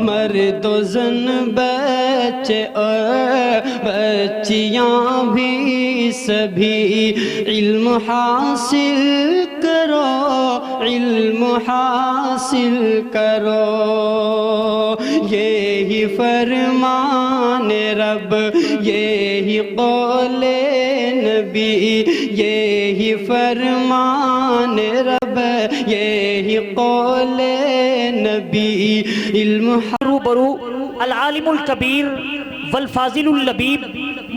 مرد و زن بچے اور بچیاں بھی سبھی علم حاصل کرو، علم حاصل کرو، یہی فرمان رب، یہی قول نبی، یہی فرمان رب، یہی قول نبی، علم روبرو العالم الکبیر والفاضل اللبیب،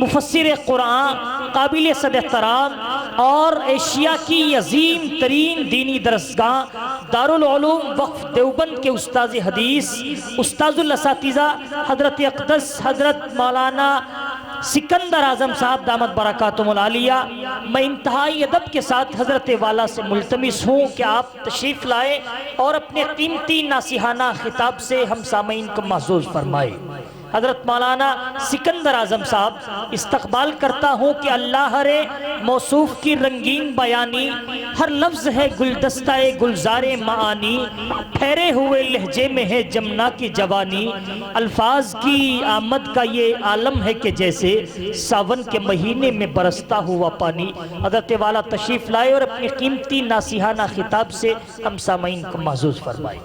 مفسر قرآن، قابل صد احترام اور ایشیا کی عظیم ترین دینی درسگاہ دارالعلوم وقف دیوبند کے استاذ حدیث، استاذ الاساتذہ حضرت اقدس حضرت مولانا سکندر اعظم صاحب دامت برکاتہم العالیہ، میں انتہائی ادب کے ساتھ حضرت والا سے ملتمس ہوں کہ آپ تشریف لائے اور اپنے قیمتی ناصحانہ خطاب سے ہم سامعین کو محظوظ فرمائے۔ حضرت مولانا سکندر اعظم صاحب، استقبال کرتا ہوں کہ اللہ رے موصوف کی رنگین بیانی، ہر لفظ ہے گلدستہ گلزار معانی، ٹھہرے ہوئے لہجے میں ہے جمنا کی جوانی، الفاظ کی آمد کا یہ عالم ہے کہ جیسے ساون کے مہینے میں برستا ہوا پانی۔ حضرت والا تشریف لائے اور اپنی قیمتی ناصحانہ خطاب سے ہم سامعین کو محظوظ فرمائے۔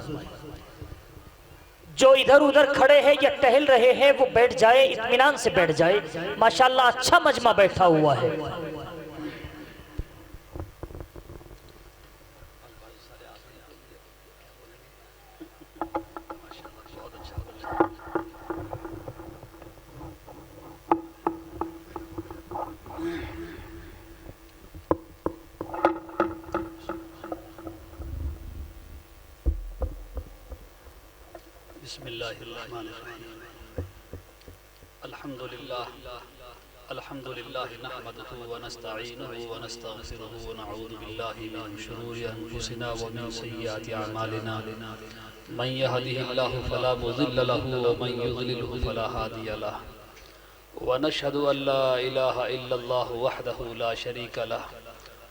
جو ادھر ادھر کھڑے ہیں یا ٹہل رہے ہیں وہ بیٹھ جائے، اطمینان سے بیٹھ جائے، ماشاءاللہ اچھا مجمع بیٹھا ہوا ہے۔ بسم اللہ الرحمن الرحیم، الحمد للہ نحمده ونستعینه ونستغفره ونعوذ باللہ من شرور انفسنا ومن سیئات اعمالنا، من يهده اللہ فلا مضل له ومن يضلله فلا هادی له، ونشهد ان لا الہ الا اللہ وحده لا شریک له،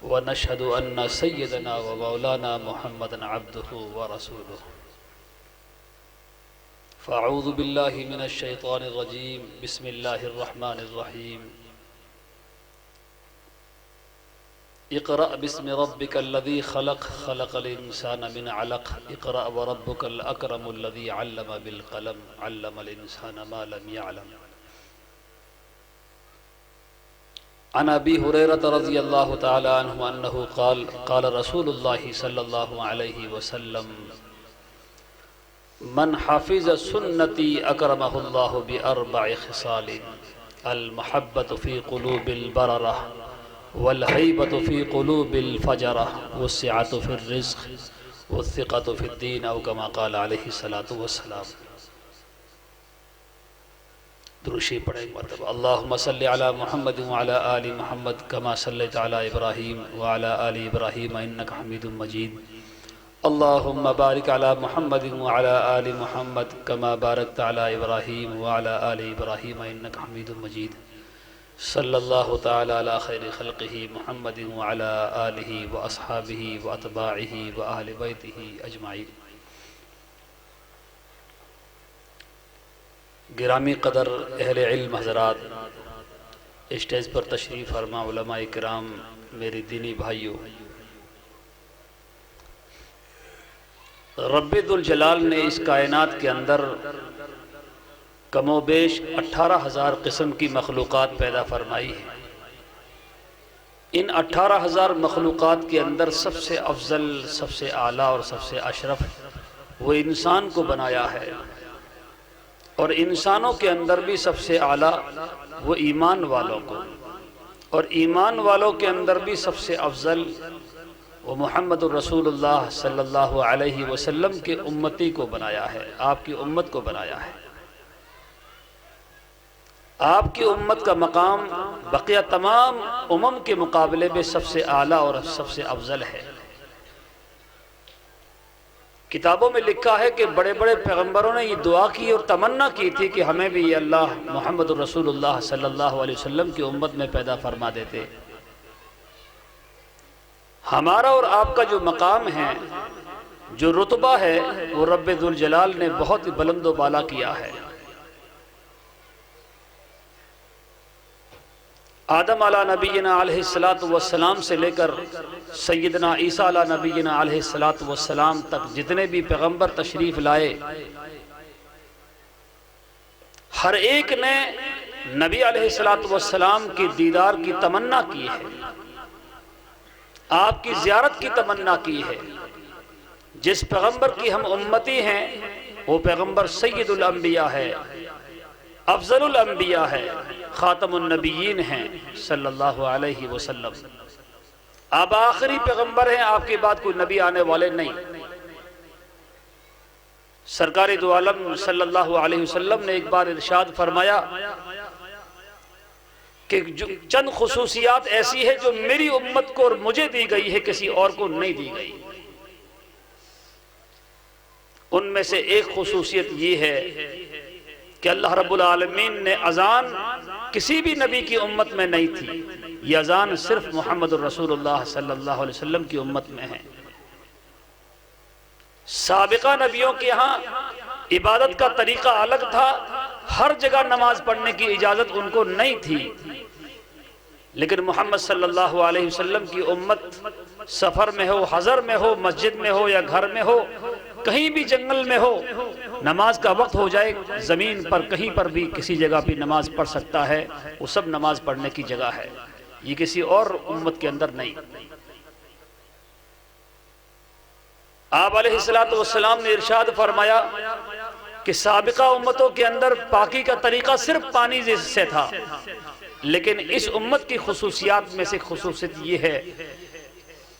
ونشهد ان سیدنا ومولانا محمدا عبده ورسوله۔ فاعوذ باللہ من الشیطان الرجیم، بسم اللہ الرحمن الرحیم، اقرأ باسم ربک الذی خلق، خلق الانسان من علق، اقرأ وربک الاکرم الذی علم بالقلم، علم الانسان ما لم يعلم۔ عن ابی ہریرہ رضی اللہ تعالی عنہ انہ قال قال رسول اللہ صلی اللہ علیہ وسلم من حافظ سنتی اکرمہ اللہ باربع خصال، المحبت فی قلوب البررہ، والحیبت فی قلوب الفجرہ، والسعۃ فی الرزق، والثقۃ فی الدین، او کما قال علیہ الصلاۃ والسلام۔ دروشی پڑھیں مرتبہ۔ اللہم صلی علی محمد وعلی آل محمد کما صلیت علی ابراہیم وعلی آل ابراہیم انکا حمید مجید۔ اللہم بارک علی محمد وعلی آل محمد کما بارکت علی ابراہیم وعلی آل ابراہیم انکا حمید مجید۔ صلی اللہ تعالی علی خیر خلقہ محمد وعلی آلہ واصحابہ واتباعہ واہل بیتہ اجمعین۔ گرامی قدر اہل علم حضرات، اسٹیج پر تشریف فرما علماء کرام، میری دینی بھائیوں، رب ذوالجلال نے اس کائنات کے اندر کم و بیش 18,000 قسم کی مخلوقات پیدا فرمائی ہے۔ ان 18,000 مخلوقات کے اندر سب سے افضل، سب سے اعلیٰ اور سب سے اشرف وہ انسان کو بنایا ہے، اور انسانوں کے اندر بھی سب سے اعلیٰ وہ ایمان والوں کو، اور ایمان والوں کے اندر بھی سب سے افضل وہ محمد الرسول اللہ صلی اللہ علیہ وسلم کے امتی کو بنایا ہے، آپ کی امت کو بنایا ہے۔ آپ کی امت کا مقام بقیہ تمام امم کے مقابلے میں سب سے اعلیٰ اور سب سے افضل ہے۔ کتابوں میں لکھا ہے کہ بڑے بڑے پیغمبروں نے یہ دعا کی اور تمنا کی تھی کہ ہمیں بھی یہ اللہ محمد الرسول اللہ صلی اللہ علیہ وسلم کی امت میں پیدا فرما دیتے۔ ہمارا اور آپ کا جو مقام ہے جو رتبہ ہے وہ رب ذوالجلال نے بہت بلند و بالا کیا ہے۔ آدم علیہ نبینا علیہ السلام سے لے کر سیدنا عیسیٰ علیہ نبینا علیہ السلام تک جتنے بھی پیغمبر تشریف لائے، ہر ایک نے نبی علیہ السلام کی دیدار کی تمنا کی ہے، آپ کی زیارت کی تمنا کی ہے۔ جس پیغمبر کی ہم امتی ہیں وہ پیغمبر سید الانبیاء ہے، افضل الانبیاء ہے، خاتم النبیین ہیں صلی اللہ علیہ وسلم۔ آپ آخری پیغمبر ہیں، آپ کے بعد کوئی نبی آنے والے نہیں۔ سرکار دو عالم صلی اللہ علیہ وسلم نے ایک بار ارشاد فرمایا کہ چند خصوصیات ایسی ہے جو میری امت کو اور مجھے دی گئی ہے، کسی اور کو نہیں دی گئی۔ ان میں سے ایک خصوصیت یہ ہے کہ اللہ رب العالمین نے اذان کسی بھی نبی کی امت میں نہیں تھی، یہ اذان صرف محمد الرسول اللہ صلی اللہ علیہ وسلم کی امت میں ہے۔ سابقہ نبیوں کے ہاں عبادت کا طریقہ الگ تھا، ہر جگہ نماز پڑھنے کی اجازت ان کو نہیں تھی، لیکن محمد صلی اللہ علیہ وسلم کی امت سفر میں ہو، حضر میں ہو، مسجد میں ہو یا گھر میں ہو، کہیں بھی جنگل میں ہو، نماز کا وقت ہو جائے، زمین پر کہیں پر بھی کسی جگہ بھی نماز پڑھ سکتا ہے، وہ سب نماز پڑھنے کی جگہ ہے، یہ کسی اور امت کے اندر نہیں۔ آپ علیہ السلام نے ارشاد فرمایا کہ سابقہ امتوں کے اندر پاکی کا طریقہ صرف پانی سے تھا، لیکن اس امت کی خصوصیات میں سے خصوصیت یہ ہے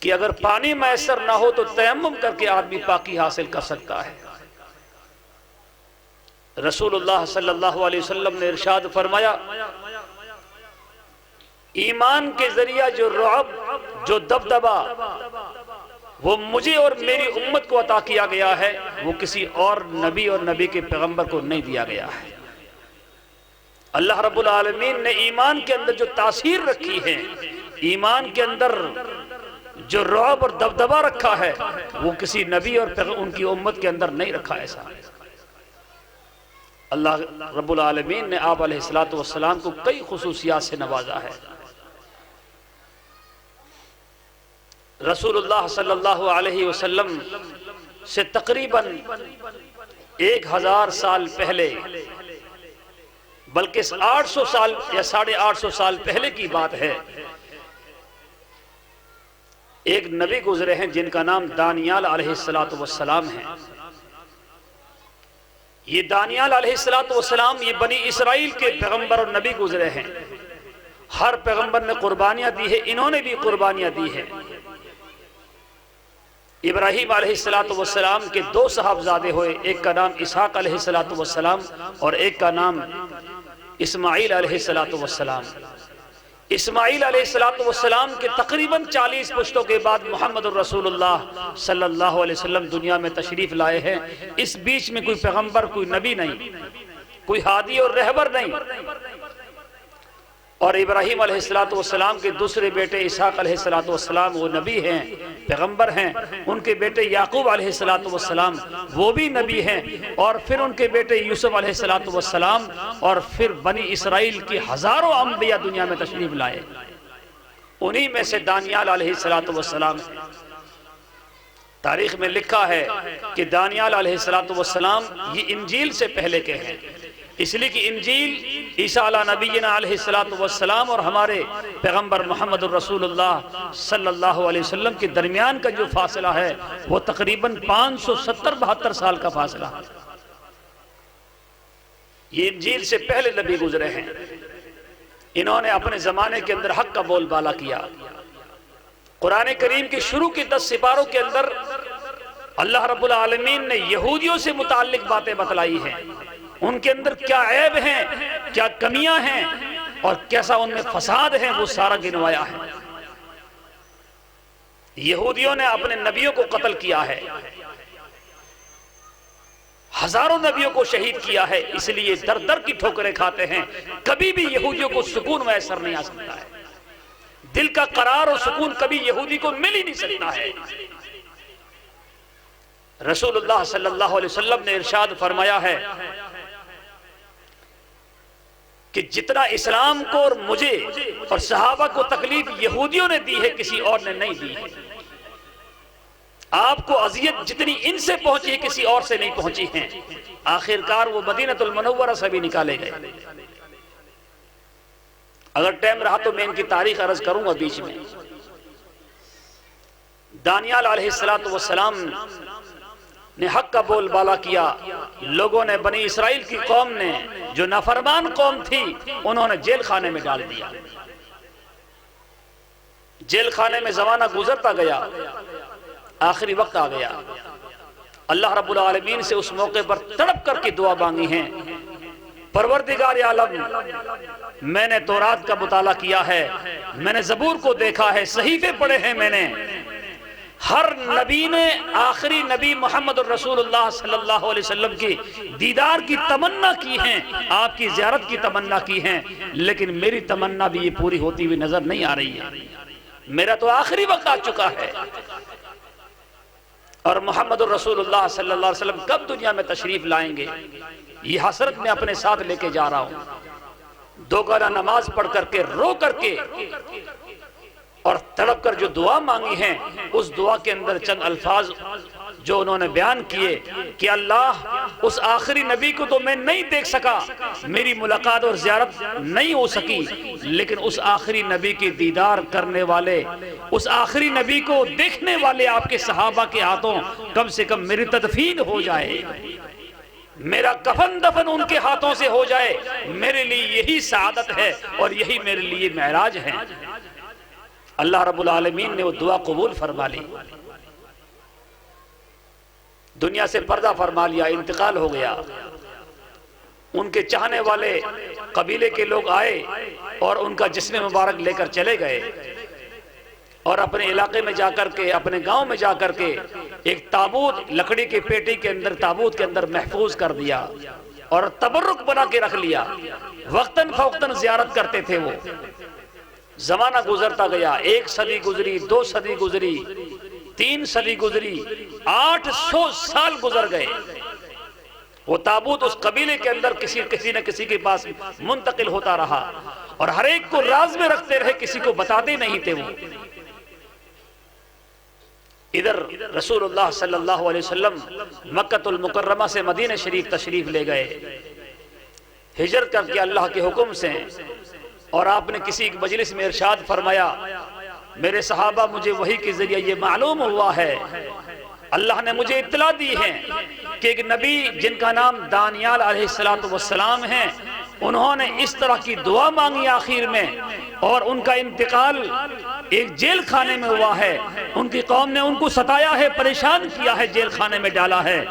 کہ اگر پانی میسر نہ ہو تو تیمم کر کے آدمی پاکی حاصل کر سکتا ہے۔ رسول اللہ صلی اللہ علیہ وسلم نے ارشاد فرمایا ایمان کے ذریعہ جو رعب، جو دبدبہ وہ مجھے اور میری امت کو عطا کیا گیا ہے، وہ کسی اور نبی اور نبی کے پیغمبر کو نہیں دیا گیا ہے۔ اللہ رب العالمین نے ایمان کے اندر جو تاثیر رکھی ہے، ایمان کے اندر جو رعب اور دبدبہ رکھا ہے، وہ کسی نبی اور ان کی امت کے اندر نہیں رکھا ایسا۔ اللہ رب العالمین نے آپ علیہ السلام کو کئی خصوصیات سے نوازا ہے۔ رسول اللہ صلی اللہ علیہ وسلم سے تقریباً 1000 سال پہلے، بلکہ 800 سال یا 850 سال پہلے کی بات ہے، ایک نبی گزرے ہیں جن کا نام دانیال علیہ السلام ہے۔ یہ دانیال علیہ السلام یہ بنی اسرائیل کے پیغمبر اور نبی گزرے ہیں۔ ہر پیغمبر نے قربانیاں دی ہے، انہوں نے بھی قربانیاں دی ہیں۔ ابراہیم علیہ السلام کے 2 صاحبزادے ہوئے، ایک کا نام اسحاق علیہ السلام اور ایک کا نام اسماعیل علیہ السلام۔ اسماعیل علیہ السلام کے تقریباً 40 پشتوں کے بعد محمد الرسول اللہ صلی اللہ علیہ وسلم دنیا میں تشریف لائے ہیں۔ اس بیچ میں کوئی پیغمبر، کوئی نبی نہیں، کوئی ہادی اور رہبر نہیں۔ اور ابراہیم علیہ السلام کے دوسرے بیٹے اسحاق علیہ السلام وہ نبی ہیں، پیغمبر ہیں۔ ان کے بیٹے یعقوب علیہ السلام وہ بھی نبی ہیں، اور پھر ان کے بیٹے یوسف علیہ السلام، اور پھر بنی اسرائیل کی ہزاروں انبیاء دنیا میں تشریف لائے، انہی میں سے دانیال علیہ السلام ہیں۔ تاریخ میں لکھا ہے کہ دانیال علیہ السلام یہ انجیل سے پہلے کے ہیں، اس لیے کہ انجیل عیسیٰ علیہ نبینا علیہ السلام اور ہمارے پیغمبر محمد الرسول اللہ صلی اللہ علیہ وسلم کے درمیان کا جو فاصلہ ہے وہ تقریباً 570-72 سال کا فاصلہ ہے۔ یہ انجیل سے پہلے نبی گزرے ہیں، انہوں نے اپنے زمانے کے اندر حق کا بول بالا کیا۔ قرآن کریم کے شروع کے 10 سپاروں کے اندر اللہ رب العالمین نے یہودیوں سے متعلق باتیں بتلائی ہیں، ان کے اندر کیا عیب ہیں، کیا کمیاں ہیں، اور کیسا ان میں فساد ہیں، وہ سارا گنوایا ہے۔ یہودیوں نے اپنے نبیوں کو قتل کیا ہے، ہزاروں نبیوں کو شہید کیا ہے، اس لیے در در کی ٹھوکریں کھاتے ہیں، کبھی بھی یہودیوں کو سکون میسر نہیں آ سکتا ہے، دل کا قرار اور سکون کبھی یہودی کو مل ہی نہیں سکتا ہے۔ رسول اللہ صلی اللہ علیہ وسلم نے ارشاد فرمایا ہے کہ جتنا اسلام کو اور مجھے اور صحابہ کو تکلیف یہودیوں نے دی ہے کسی اور نے نہیں دی ہے. آپ کو اذیت جتنی ان سے پہنچی ہے کسی اور سے نہیں پہنچی ہیں. آخرکار وہ مدینہ المنورہ سے بھی نکالے گئے. اگر ٹائم رہا تو میں ان کی تاریخ عرض کروں گا بیچ میں. دانیال علیہ السلام نے حق کا بول بالا کیا. لوگوں نے بنی اسرائیل کی قوم نے جو نافرمان قوم تھی انہوں نے جیل خانے میں ڈال دیا. جیل خانے میں زمانہ گزرتا گیا, آخری وقت آ گیا. اللہ رب العالمین سے اس موقع پر تڑپ کر کے دعا مانگی ہیں, پروردگار عالم میں نے تورات کا مطالعہ کیا ہے, میں نے زبور کو دیکھا ہے, صحیفے پڑھے ہیں میں نے. ہر نبی نے آخری نبی محمد الرسول اللہ صلی اللہ علیہ وسلم کی دیدار کی تمنا کی ہیں, آپ کی زیارت کی تمنا کی ہیں, لیکن میری تمنا بھی یہ پوری ہوتی ہوئی نظر نہیں آ رہی ہے. میرا تو آخری وقت آ چکا ہے اور محمد الرسول اللہ صلی اللہ علیہ وسلم کب دنیا میں تشریف لائیں گے, یہ حسرت میں اپنے ساتھ لے کے جا رہا ہوں. دو گانا نماز پڑھ کر کے رو کر کے اور تڑپ کر جو دعا مانگی ہیں, اس دعا کے اندر چند الفاظ جو انہوں نے بیان کیے کہ اللہ اس آخری نبی کو تو میں نہیں دیکھ سکا, میری ملاقات اور زیارت نہیں ہو سکی, لیکن اس آخری نبی کی دیدار کرنے والے, اس آخری نبی کو دیکھنے والے آپ کے صحابہ کے ہاتھوں کم سے کم میری تدفین ہو جائے, میرا کفن دفن ان کے ہاتھوں سے ہو جائے, میرے لیے یہی سعادت ہے اور یہی میرے لیے معراج ہے. اللہ رب العالمین نے وہ دعا قبول فرما لی, دنیا سے پردہ فرما لیا, انتقال ہو گیا. ان کے چاہنے والے قبیلے کے لوگ آئے اور ان کا جسم مبارک لے کر چلے گئے اور اپنے علاقے میں جا کر کے, اپنے گاؤں میں جا کر کے ایک تابوت لکڑی کی پیٹی کے اندر, تابوت کے اندر محفوظ کر دیا اور تبرک بنا کے رکھ لیا. وقتاً فوقتاً زیارت کرتے تھے وہ. زمانہ گزرتا گیا, 1 صدی گزری, 2 صدی گزری, 3 صدی گزری, 800 سال گزر گئے. وہ تابوت اس قبیلے کے اندر کسی نہ کسی کے پاس منتقل ہوتا رہا اور ہر ایک کو راز میں رکھتے رہے, کسی کو بتاتے نہیں تھے وہ. ادھر رسول اللہ صلی اللہ علیہ وسلم مکہ المکرمہ سے مدینہ شریف تشریف لے گئے, ہجرت کر کے اللہ کے حکم سے. اور آپ نے کسی مجلس میں ارشاد فرمایا, میرے صحابہ مجھے وحی کے ذریعے یہ معلوم ہوا ہے, اللہ نے مجھے اطلاع دی ہے کہ ایک نبی جن کا نام دانیال علیہ السلام ہے, انہوں نے اس طرح کی دعا مانگی آخر میں, اور ان کا انتقال ایک جیل خانے میں ہوا ہے. ان کی قوم نے ان کو ستایا ہے, پریشان کیا ہے, جیل خانے میں ڈالا ہے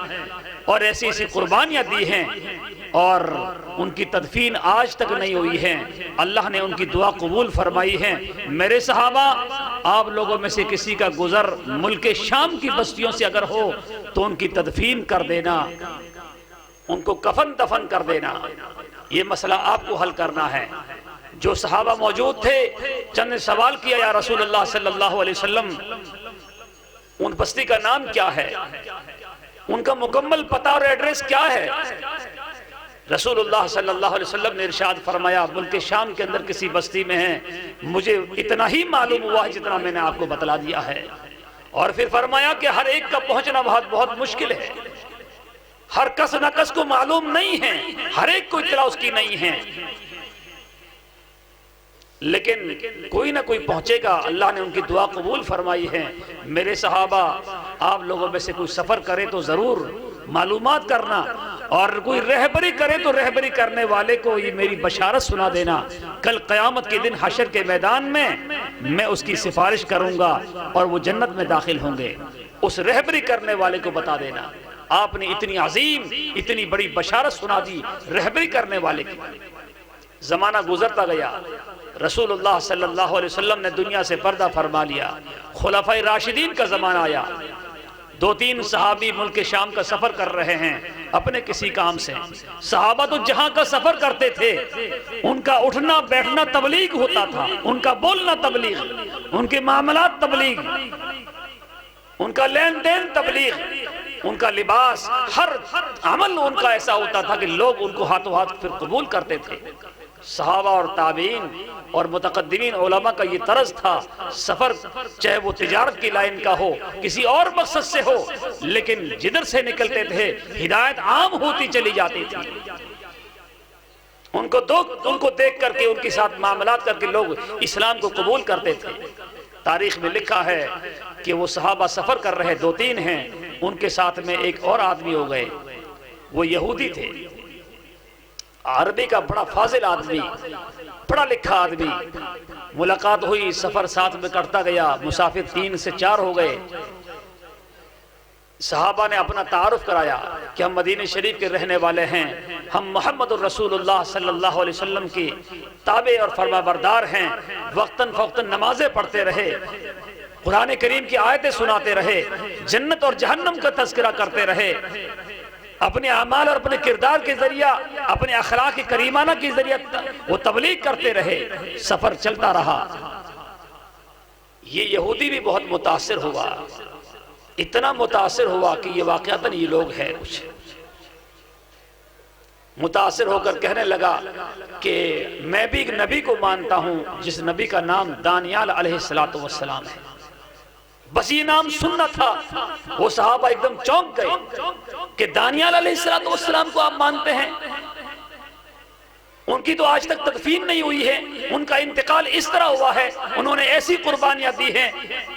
اور ایسی ایسی قربانیاں دی ہیں, اور ان کی تدفین آج تک نہیں ہوئی ہے. اللہ نے ان کی دعا قبول فرمائی ہے. میرے صحابہ, آپ لوگوں میں سے کسی کا گزر ملک شام کی بستیوں سے اگر ہو تو ان کی تدفین کر دینا, ان کو کفن دفن کر دینا. یہ مسئلہ آپ کو حل کرنا ہے. جو صحابہ موجود تھے چند نے سوال کیا, یا رسول اللہ صلی اللہ علیہ وسلم ان بستی کا نام کیا ہے, ان کا مکمل پتہ اور ایڈریس کیا ہے؟ رسول اللہ صلی اللہ علیہ وسلم نے ارشاد فرمایا, ملک شام کے اندر کسی بستی میں ہیں, مجھے اتنا ہی معلوم ہوا ہے جتنا میں نے آپ کو بتلا دیا ہے. اور پھر فرمایا کہ ہر ایک کا پہنچنا بہت مشکل ہے, ہر کس نہ کس کو معلوم نہیں ہے, ہر ایک کو اطلاع اس کی نہیں ہے, لیکن کوئی نہ کوئی پہنچے گا. اللہ نے ان کی دعا قبول فرمائی ہے. میرے صحابہ, آپ لوگوں میں سے کوئی سفر کرے تو ضرور معلومات کرنا, اور کوئی رہبری کرے تو رہبری کرنے والے کو یہ میری بشارت سنا دینا, کل قیامت کے دن حشر کے میدان میں اس کی سفارش کروں گا اور وہ جنت میں داخل ہوں گے. اس رہبری کرنے والے کو بتا دینا. آپ نے اتنی عظیم, اتنی بڑی بشارت سنا دی رہبری کرنے والے کی. زمانہ گزرتا گیا, رسول اللہ صلی اللہ علیہ وسلم نے دنیا سے پردہ فرما لیا. خلفائے راشدین کا زمانہ آیا. 2-3 صحابی ملک شام کا سفر کر رہے ہیں اپنے کسی کام سے. صحابہ تو جہاں کا سفر کرتے تھے ان کا اٹھنا بیٹھنا تبلیغ ہوتا تھا, ان کا بولنا تبلیغ, ان کے معاملات تبلیغ, ان کا لین دین تبلیغ, ان کا لباس، ہر عمل ان کا ایسا ہوتا تھا کہ لوگ ان کو ہاتھوں ہاتھ پھر قبول کرتے تھے۔ صحابہ اور تابعین اور متقدمین علماء کا یہ طرز تھا، سفر چاہے وہ تجارت کی لائن کا ہو، کسی اور مقصد سے ہو، لیکن جدھر سے نکلتے تھے ہدایت عام ہوتی چلی جاتی تھی۔ ان کو دیکھ کر کے، ان کے ساتھ معاملات کر کے لوگ اسلام کو قبول کرتے تھے۔ تاریخ میں لکھا ہے کہ وہ صحابہ سفر کر رہے، 2-3 ہیں، ان کے ساتھ میں ایک اور آدمی ہو گئے، وہ یہودی تھے، عربی کا بڑا فاضل آدمی، پڑھا لکھا آدمی۔ ملاقات ہوئی، سفر ساتھ میں کرتا گیا، مسافر 3 سے 4 ہو گئے۔ صحابہ نے اپنا تعارف کرایا کہ ہم مدینہ شریف کے رہنے والے ہیں، ہم محمد الرسول اللہ صلی اللہ علیہ وسلم کی تابع اور فرما بردار ہیں، وقتاً فوقتاً نمازیں پڑھتے رہے، قرآن کریم کی آیتیں سناتے رہے، جنت اور جہنم کا تذکرہ کرتے رہے، اپنے اعمال اور اپنے کردار کے ذریعہ، اپنے اخلاق کریمانہ کے ذریعہ وہ تبلیغ کرتے رہے۔ سفر چلتا رہا، یہ یہودی بھی بہت متاثر ہوا، اتنا متاثر ہوا کہ یہ واقعتاً یہ لوگ ہیں کچھ، متاثر ہو کر کہنے لگا کہ میں بھی ایک نبی کو مانتا ہوں جس نبی کا نام دانیال علیہ السلام ہے۔ بس یہ نام سننا تھا، وہ صحابہ ایک دم چونک گئے کہ دانیال علیہ السلام کو آپ مانتے ہیں؟ ان کی تو آج تک تدفین نہیں ہوئی ہے، ان کا انتقال اس طرح ہوا ہے، انہوں نے ایسی قربانیاں دی ہیں،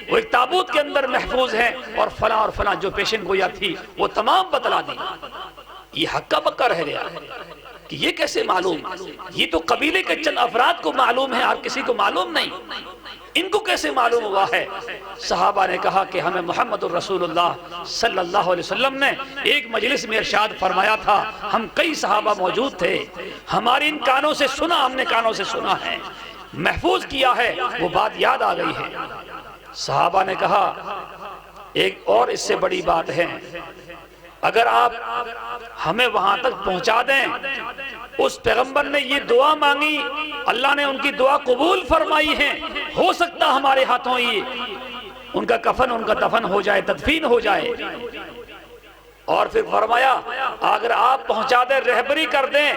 وہ ایک تابوت کے اندر محفوظ ہیں، اور فلاں جو پیشن گویا تھی وہ تمام بتلا دی۔ یہ ہکا بکا رہ گیا کہ یہ کیسے معلوم؟ یہ تو قبیلے کے چند افراد کو معلوم ہے، ہر کسی کو معلوم نہیں، ان کو کیسے معلوم ہوا ہے؟ صحابہ نے کہا کہ ہمیں محمد الرسول اللہ صلی اللہ علیہ وسلم نے ایک مجلس میں ارشاد فرمایا تھا، ہم کئی صحابہ موجود تھے، ہماری ان کانوں سے سنا، ہم نے کانوں سے سنا ہے، محفوظ کیا ہے، وہ بات یاد آ گئی ہے۔ صحابہ نے کہا ایک اور اس سے بڑی بات ہے، اگر آپ ہمیں وہاں تک پہنچا دیں، اس پیغمبر نے یہ دعا مانگی، اللہ نے ان کی دعا قبول فرمائی ہے، ہو سکتا ہمارے ہاتھوں یہ ان کا کفن، ان کا دفن ہو جائے، تدفین ہو جائے۔ اور پھر فرمایا اگر آپ پہنچا دیں، رہبری کر دیں،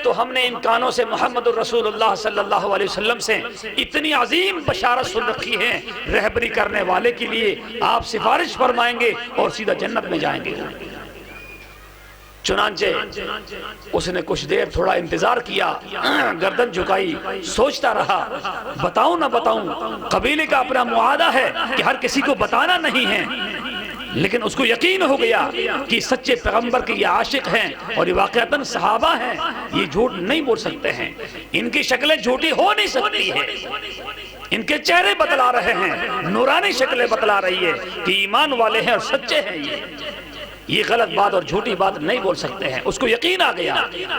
تو ہم نے ان کانوں سے محمد الرسول اللہ صلی اللہ علیہ وسلم سے اتنی عظیم بشارت سن رکھی ہے، رہبری کرنے والے کے لیے آپ سفارش فرمائیں گے اور سیدھا جنت میں جائیں گے۔ چنانچہ اس نے کچھ دیر تھوڑا انتظار کیا، گردن جھکائی، سوچتا رہا بتاؤں نہ بتاؤں، قبیلے کا اپنا معاہدہ ہے کہ ہر کسی کو بتانا نہیں ہے، لیکن اس کو یقین ہو گیا کہ سچے پیغمبر کے یہ عاشق ہیں اور یہ واقعتاً صحابہ ہیں، یہ جھوٹ نہیں بول سکتے ہیں، ان کی شکلیں جھوٹی ہو نہیں سکتی ہیں، ان کے چہرے بتلا رہے ہیں، نورانی شکلیں بتلا رہی ہے کہ ایمان والے ہیں اور سچے ہیں، یہ غلط بات اور جھوٹی بات نہیں بول سکتے ہیں۔ اس کو یقین آ گیا،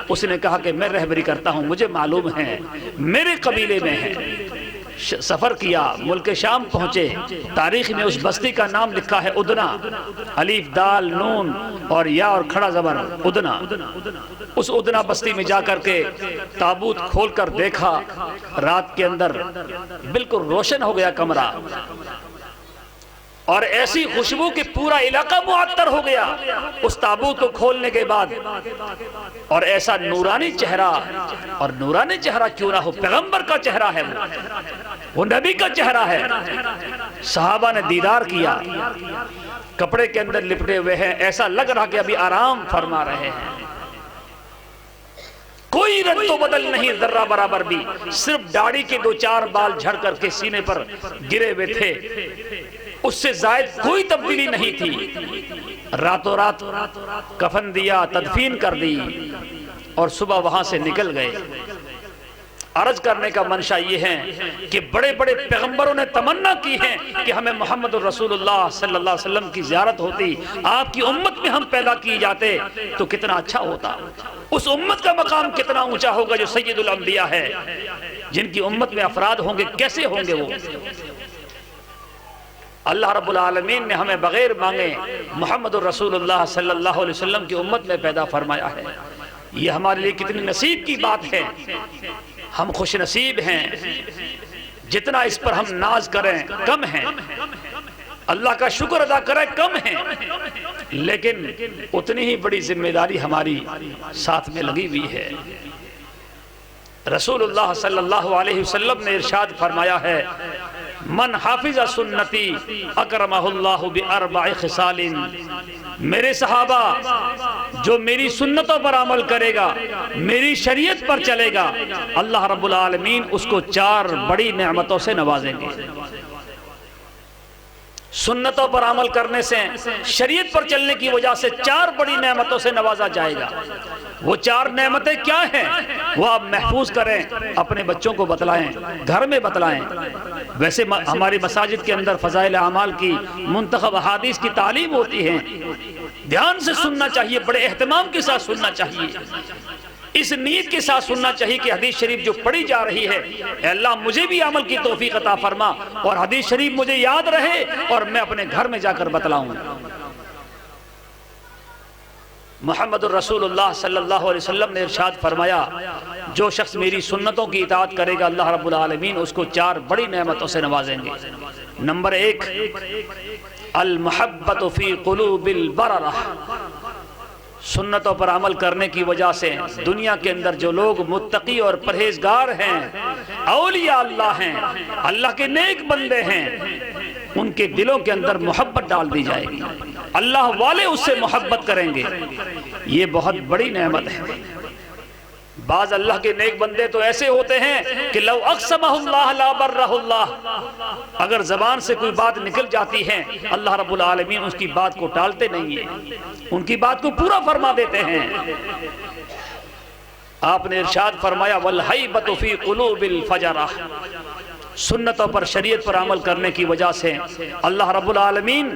اس نے کہا کہ میں رہبری کرتا ہوں، مجھے معلوم ہے میرے قبیلے میں ہیں۔ سفر کیا، ملک شام پہنچے، تاریخ میں اس بستی کا نام لکھا ہے ادنا، الف دال نون اور یا اور کھڑا زبر، ادنا۔ اس ادنا بستی میں جا کر کے تابوت کھول کر دیکھا، رات کے اندر بالکل روشن ہو گیا کمرہ، اور ایسی خوشبو کہ پورا علاقہ معطر ہو گیا اس تابوت کو کھولنے کے بعد، اور ایسا نورانی چہرہ، اور نورانی چہرہ کیوں نہ ہو، پیغمبر کا چہرہ ہے، وہ نبی کا چہرہ ہے۔ صحابہ نے دیدار کیا، کپڑے کے اندر لپٹے ہوئے ہیں، ایسا لگ رہا کہ ابھی آرام فرما رہے ہیں، کوئی رنگ تو بدل نہیں ذرہ برابر بھی، صرف داڑھی کے 2-4 بال جھڑ کر کے سینے پر گرے ہوئے تھے، اس سے زائد کوئی تبدیلی نہیں تھی۔ راتوں رات کفن دیا، تدفین کر دی، اور صبح وہاں سے نکل گئے۔ عرض کرنے کا منشا یہ ہے کہ بڑے بڑے پیغمبروں نے تمنا کی ہے کہ ہمیں محمد الرسول اللہ صلی اللہ علیہ وسلم کی زیارت ہوتی، آپ کی امت میں ہم پیدا کی جاتے تو کتنا اچھا ہوتا، اس امت کا مقام کتنا اونچا ہوگا جو سید الانبیاء ہے، جن کی امت میں افراد ہوں گے کیسے ہوں گے وہ۔ اللہ رب العالمین نے ہمیں بغیر مانگے محمد الرسول اللہ صلی اللہ علیہ وسلم کی امت میں پیدا فرمایا ہے، یہ ہمارے لیے کتنی نصیب کی بات ہے، ہم خوش نصیب ہیں، جتنا اس پر ہم ناز کریں کم ہیں، اللہ کا شکر ادا کریں کم ہیں۔ لیکن اتنی ہی بڑی ذمہ داری ہماری ساتھ میں لگی ہوئی ہے۔ رسول اللہ صلی اللہ علیہ وسلم نے ارشاد فرمایا ہے، من حافظ سنتی اکرمہ اللہ باربع خصال، میرے صحابہ جو میری سنتوں پر عمل کرے گا، میری شریعت پر چلے گا، اللہ رب العالمین اس کو 4 بڑی نعمتوں سے نوازیں گے۔ سنتوں پر عمل کرنے سے، شریعت پر چلنے کی وجہ سے 4 بڑی نعمتوں سے نوازا جائے گا۔ وہ 4 نعمتیں کیا ہیں وہ آپ محفوظ کریں، اپنے بچوں کو بتلائیں، گھر میں بتلائیں۔ ویسے ہماری مساجد کے اندر فضائل اعمال کی منتخب احادیث کی تعلیم ہوتی ہے، دھیان سے سننا چاہیے، بڑے اہتمام کے ساتھ سننا چاہیے، اس نیت کے ساتھ سننا چاہیے کہ حدیث شریف جو پڑھی جا رہی ہے، اے اللہ مجھے بھی عمل کی توفیق عطا فرما اور حدیث شریف مجھے یاد رہے اور میں اپنے گھر میں جا کر بتلاؤں۔ محمد الرسول اللہ صلی اللہ علیہ وسلم نے ارشاد فرمایا، جو شخص میری سنتوں کی اطاعت کرے گا اللہ رب العالمین اس کو 4 بڑی نعمتوں سے نوازیں گے۔ نمبر 1، المحبت فی قلوب البررہ، سنتوں پر عمل کرنے کی وجہ سے دنیا کے اندر جو لوگ متقی اور پرہیزگار ہیں، اولیاء اللہ ہیں، اللہ کے نیک بندے ہیں، ان کے دلوں کے اندر محبت ڈال دی جائے گی، اللہ والے اس سے محبت کریں گے۔ یہ بہت بڑی نعمت ہے۔ بعض اللہ کے نیک بندے تو ایسے ہوتے ہیں کہ لو اقسمہ اللہ لا برہ اللہ، اگر زبان سے کوئی بات نکل جاتی ہے اللہ رب العالمین اس کی بات کو ٹالتے نہیں ہیں، ان کی بات کو پورا فرما دیتے ہیں۔ آپ نے ارشاد فرمایا والہیبۃ فی قلوب الفجرہ، سنتوں پر شریعت پر عمل کرنے کی وجہ سے اللہ رب العالمین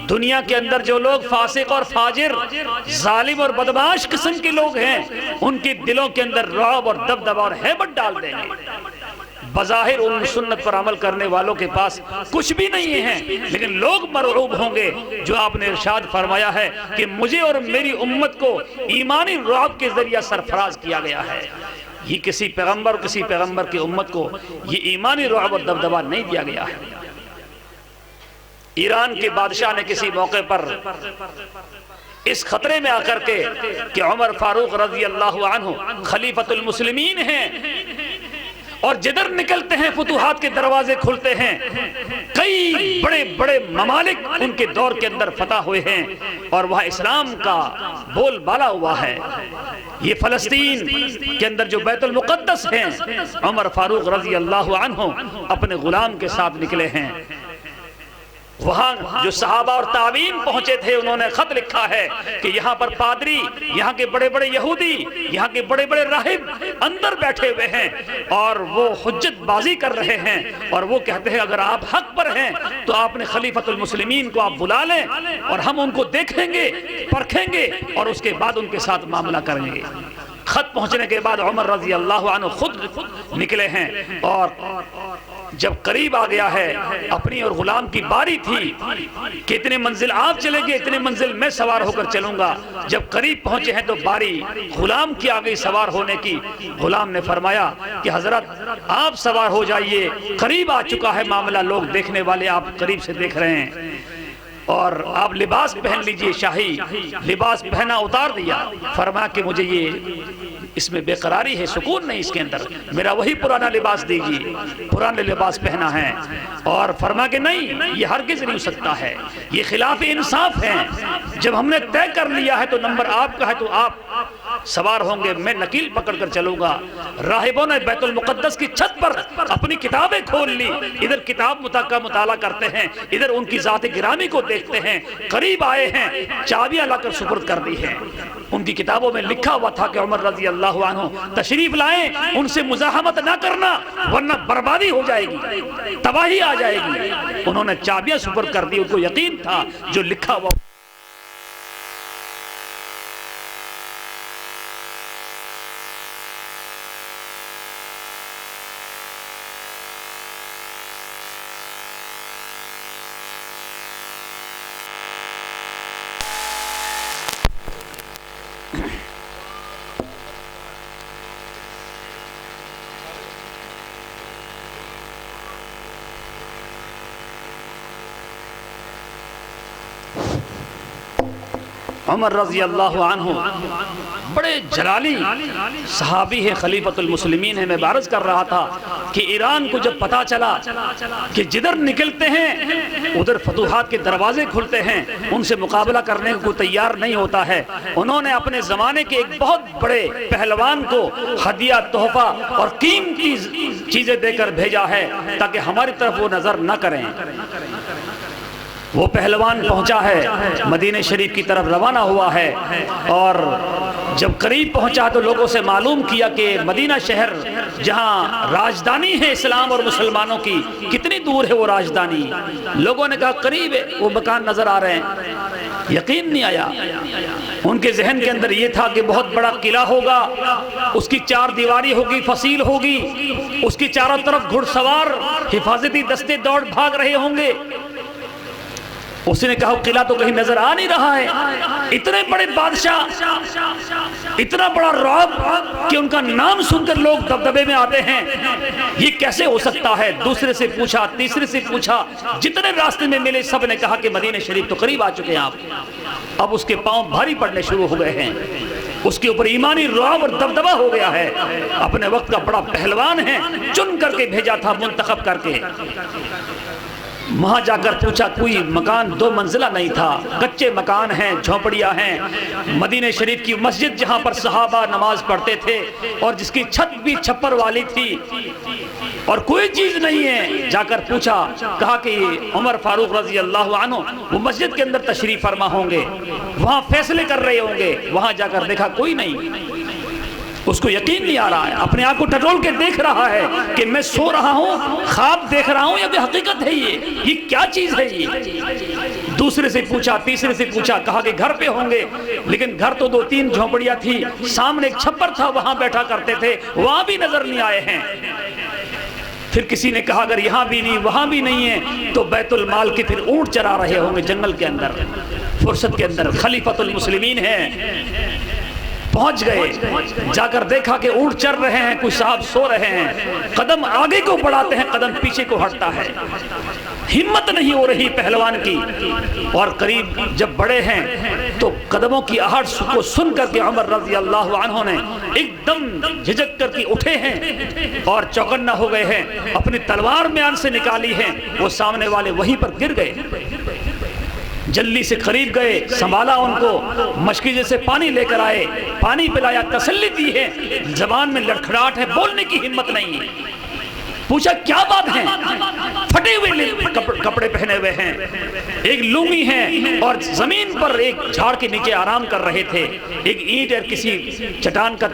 دنیا کے اندر جو لوگ فاسق اور فاجر، ظالم اور بدمعاش قسم کے لوگ ہیں، ان کے دلوں کے اندر رعب اور دبدبہ اور ہیبت ڈال دیں گے۔ بظاہر ان سنت پر عمل کرنے والوں کے پاس کچھ بھی نہیں ہے، لیکن لوگ مرعوب ہوں گے، جو آپ نے ارشاد فرمایا ہے کہ مجھے اور میری امت کو ایمانی رعب کے ذریعہ سرفراز کیا گیا ہے۔ یہ کسی پیغمبر کی امت کو یہ ایمانی رعب اور دبدبہ نہیں دیا گیا ہے۔ ایران کے بادشاہ نے کسی موقع پر اس خطرے میں آ کر کے کہ عمر فاروق رضی اللہ عنہ خلیفۃ المسلمین ہیں اور جدھر نکلتے ہیں فتوحات کے دروازے کھلتے ہیں، کئی بڑے بڑے ممالک ان کے دور کے اندر فتح ہوئے ہیں اور وہاں اسلام کا بول بالا ہوا ہے۔ یہ فلسطین کے اندر جو بیت المقدس ہیں، عمر فاروق رضی اللہ عنہ اپنے غلام کے ساتھ نکلے ہیں۔ وہاں جو صحابہ اور تابعین پہنچے تھے انہوں نے خط لکھا ہے کہ یہاں پر پادری، یہاں کے بڑے بڑے یہودی، یہاں کے بڑے بڑے راہب اندر بیٹھے ہوئے ہیں اور وہ حجت بازی کر رہے ہیں اور وہ کہتے ہیں اگر آپ حق پر ہیں تو آپ نے خلیفۃ المسلمین کو آپ بلا لیں اور ہم ان کو دیکھیں گے، پرکھیں گے اور اس کے بعد ان کے ساتھ معاملہ کریں گے۔ خط پہنچنے کے بعد عمر رضی اللہ عنہ خود نکلے ہیں اور جب قریب آ گیا ہے، اپنی اور غلام کی باری تھی کہ اتنے منزل آپ چلیں گے، اتنے منزل میں سوار ہو کر چلوں گا۔ جب قریب پہنچے ہیں تو باری غلام کی آ گئی سوار ہونے کی۔ غلام نے فرمایا کہ حضرت آپ سوار ہو جائیے، قریب آ چکا ہے معاملہ، لوگ دیکھنے والے آپ قریب سے دیکھ رہے ہیں اور آپ لباس پہن لیجئے۔ شاہی لباس پہنا، اتار دیا، فرمایا کہ مجھے یہ اس میں بے قراری ہے، سکون نہیں اس کے اندر، میرا وہی پرانا لباس دیجیے۔ پرانے لباس پہنا ہے اور فرما کہ نہیں، یہ ہرگز نہیں ہو سکتا ہے، یہ خلاف انصاف ہے۔ جب ہم نے طے کر لیا ہے تو نمبر آپ کا ہے تو آپ سوار ہوں گے، میں نکیل پکڑ کر چلوں گا۔ راہبوں نے بیت المقدس کی چھت پر اپنی کتابیں کھول لی، ادھر کتاب کا مطالعہ کرتے ہیں، ادھر ان کی ذات گرامی کو دیکھتے ہیں۔ قریب آئے ہیں، چابیاں لا کر سپرد کر دی ہیں۔ ان کی کتابوں میں لکھا ہوا تھا کہ عمر رضی اللہ عنہ تشریف لائیں، ان سے مزاحمت نہ کرنا ورنہ بربادی ہو جائے گی، تباہی آ جائے گی۔ انہوں نے چابیاں سپرد کر دی، ان کو یقین تھا جو لکھا ہوا عمر رضی اللہ عنہ بڑے جلالی صحابی ہیں، خلیفۃ المسلمین ہیں۔ میں عرض کر رہا تھا کہ ایران کو جب پتا چلا کہ جدھر نکلتے ہیں ادھر فتوحات کے دروازے کھلتے ہیں، ان سے مقابلہ کرنے کو تیار نہیں ہوتا ہے، انہوں نے اپنے زمانے کے ایک بہت بڑے پہلوان کو ہدیہ، تحفہ اور قیمتی چیزیں دے کر بھیجا ہے تاکہ ہماری طرف وہ نظر نہ کریں۔ وہ پہلوان پہنچا ہے، مدینہ شریف کی طرف روانہ ہوا ہے، اور جب قریب پہنچا تو لوگوں سے معلوم کیا کہ مدینہ شہر جہاں راجدھانی ہے اسلام اور مسلمانوں کی، کتنی دور ہے وہ راجدھانی۔ لوگوں نے کہا قریب ہے، وہ مکان نظر آ رہے ہیں۔ یقین نہیں آیا، ان کے ذہن کے اندر یہ تھا کہ بہت بڑا قلعہ ہوگا، اس کی چار دیواری ہوگی، فصیل ہوگی، اس کی چاروں طرف گھڑ سوار حفاظتی دستے دوڑ بھاگ رہے ہوں گے۔ اس نے کہا قلعہ تو کہیں نظر آ نہیں رہا ہے، اتنے بڑے بادشاہ، اتنا بڑا رعب کہ ان کا نام سن کر لوگ دبدبے میں آتے ہیں، یہ کیسے ہو سکتا ہے؟ دوسرے سے پوچھا، تیسرے سے پوچھا، جتنے راستے میں ملے سب نے کہا کہ مدینہ شریف تو قریب آ چکے ہیں آپ۔ اب اس کے پاؤں بھاری پڑنے شروع ہو گئے ہیں، اس کے اوپر ایمانی رعب اور دبدبہ ہو گیا ہے۔ اپنے وقت کا بڑا پہلوان ہے، چن کر کے بھیجا تھا، منتخب کر کے۔ وہاں جا کر پوچھا، کوئی مکان 2 منزلہ نہیں تھا، کچے مکان ہیں، جھونپڑیاں ہیں۔ مدینہ شریف کی مسجد جہاں پر صحابہ نماز پڑھتے تھے اور جس کی چھت بھی چھپر والی تھی، اور کوئی چیز نہیں ہے۔ جا کر پوچھا، کہا کہ عمر فاروق رضی اللہ عنہ وہ مسجد کے اندر تشریف فرما ہوں گے، وہاں فیصلے کر رہے ہوں گے۔ وہاں جا کر دیکھا کوئی نہیں، اس کو یقین نہیں آ رہا ہے، اپنے آپ کو ٹٹول کے دیکھ رہا ہے کہ میں سو رہا ہوں، خواب دیکھ رہا ہوں یا بھی حقیقت ہے، یہ کیا چیز ہے یہ؟ دوسرے سے پوچھا، تیسرے سے پوچھا، کہا کہ گھر پہ ہوں گے، لیکن گھر تو 2-3 جھونپڑیاں تھی، سامنے ایک چھپر تھا، وہاں بیٹھا کرتے تھے، وہاں بھی نظر نہیں آئے ہیں۔ پھر کسی نے کہا اگر یہاں بھی نہیں وہاں بھی نہیں ہے تو بیت المال کے پھر اونٹ چرا رہے ہوں گے جنگل کے اندر، فرصت کے اندر۔ خلیفۃ المسلمین ہیں، پہنچ گئے، جا کر دیکھا کہ اونٹ چر رہے ہیں، کوئی صاحب سو رہے ہیں، قدم آگے کو بڑھاتے ہیں، قدم پیچھے کو ہٹتا ہے، ہمت نہیں ہو رہی پہلوان کی۔ اور قریب جب بڑے ہیں تو قدموں کی آہٹ کو سن کر کے عمر رضی اللہ عنہ نے ایک دم جھجک کر کے اٹھے ہیں اور چوکنا ہو گئے ہیں، اپنی تلوار میان سے نکالی ہے، وہ سامنے والے وہیں پر گر گئے۔ جلدی سے قریب گئے، سنبھالا ان کو، مشکیزے سے پانی لے کر آئے، پانی پلایا، تسلی دی ہے، زبان میں لڑکھڑاہٹ ہے، بولنے کی ہمت نہیں ہے۔ پوچھا کیا بات ہے؟ پھٹے ہوئے کپڑے پہنے ہوئے ہیں، ایک لونگی ہیں، اور زمین پر ایک جھاڑ کے نیچے آرام کر رہے تھے، ایک اینٹ اور کسی چٹان کا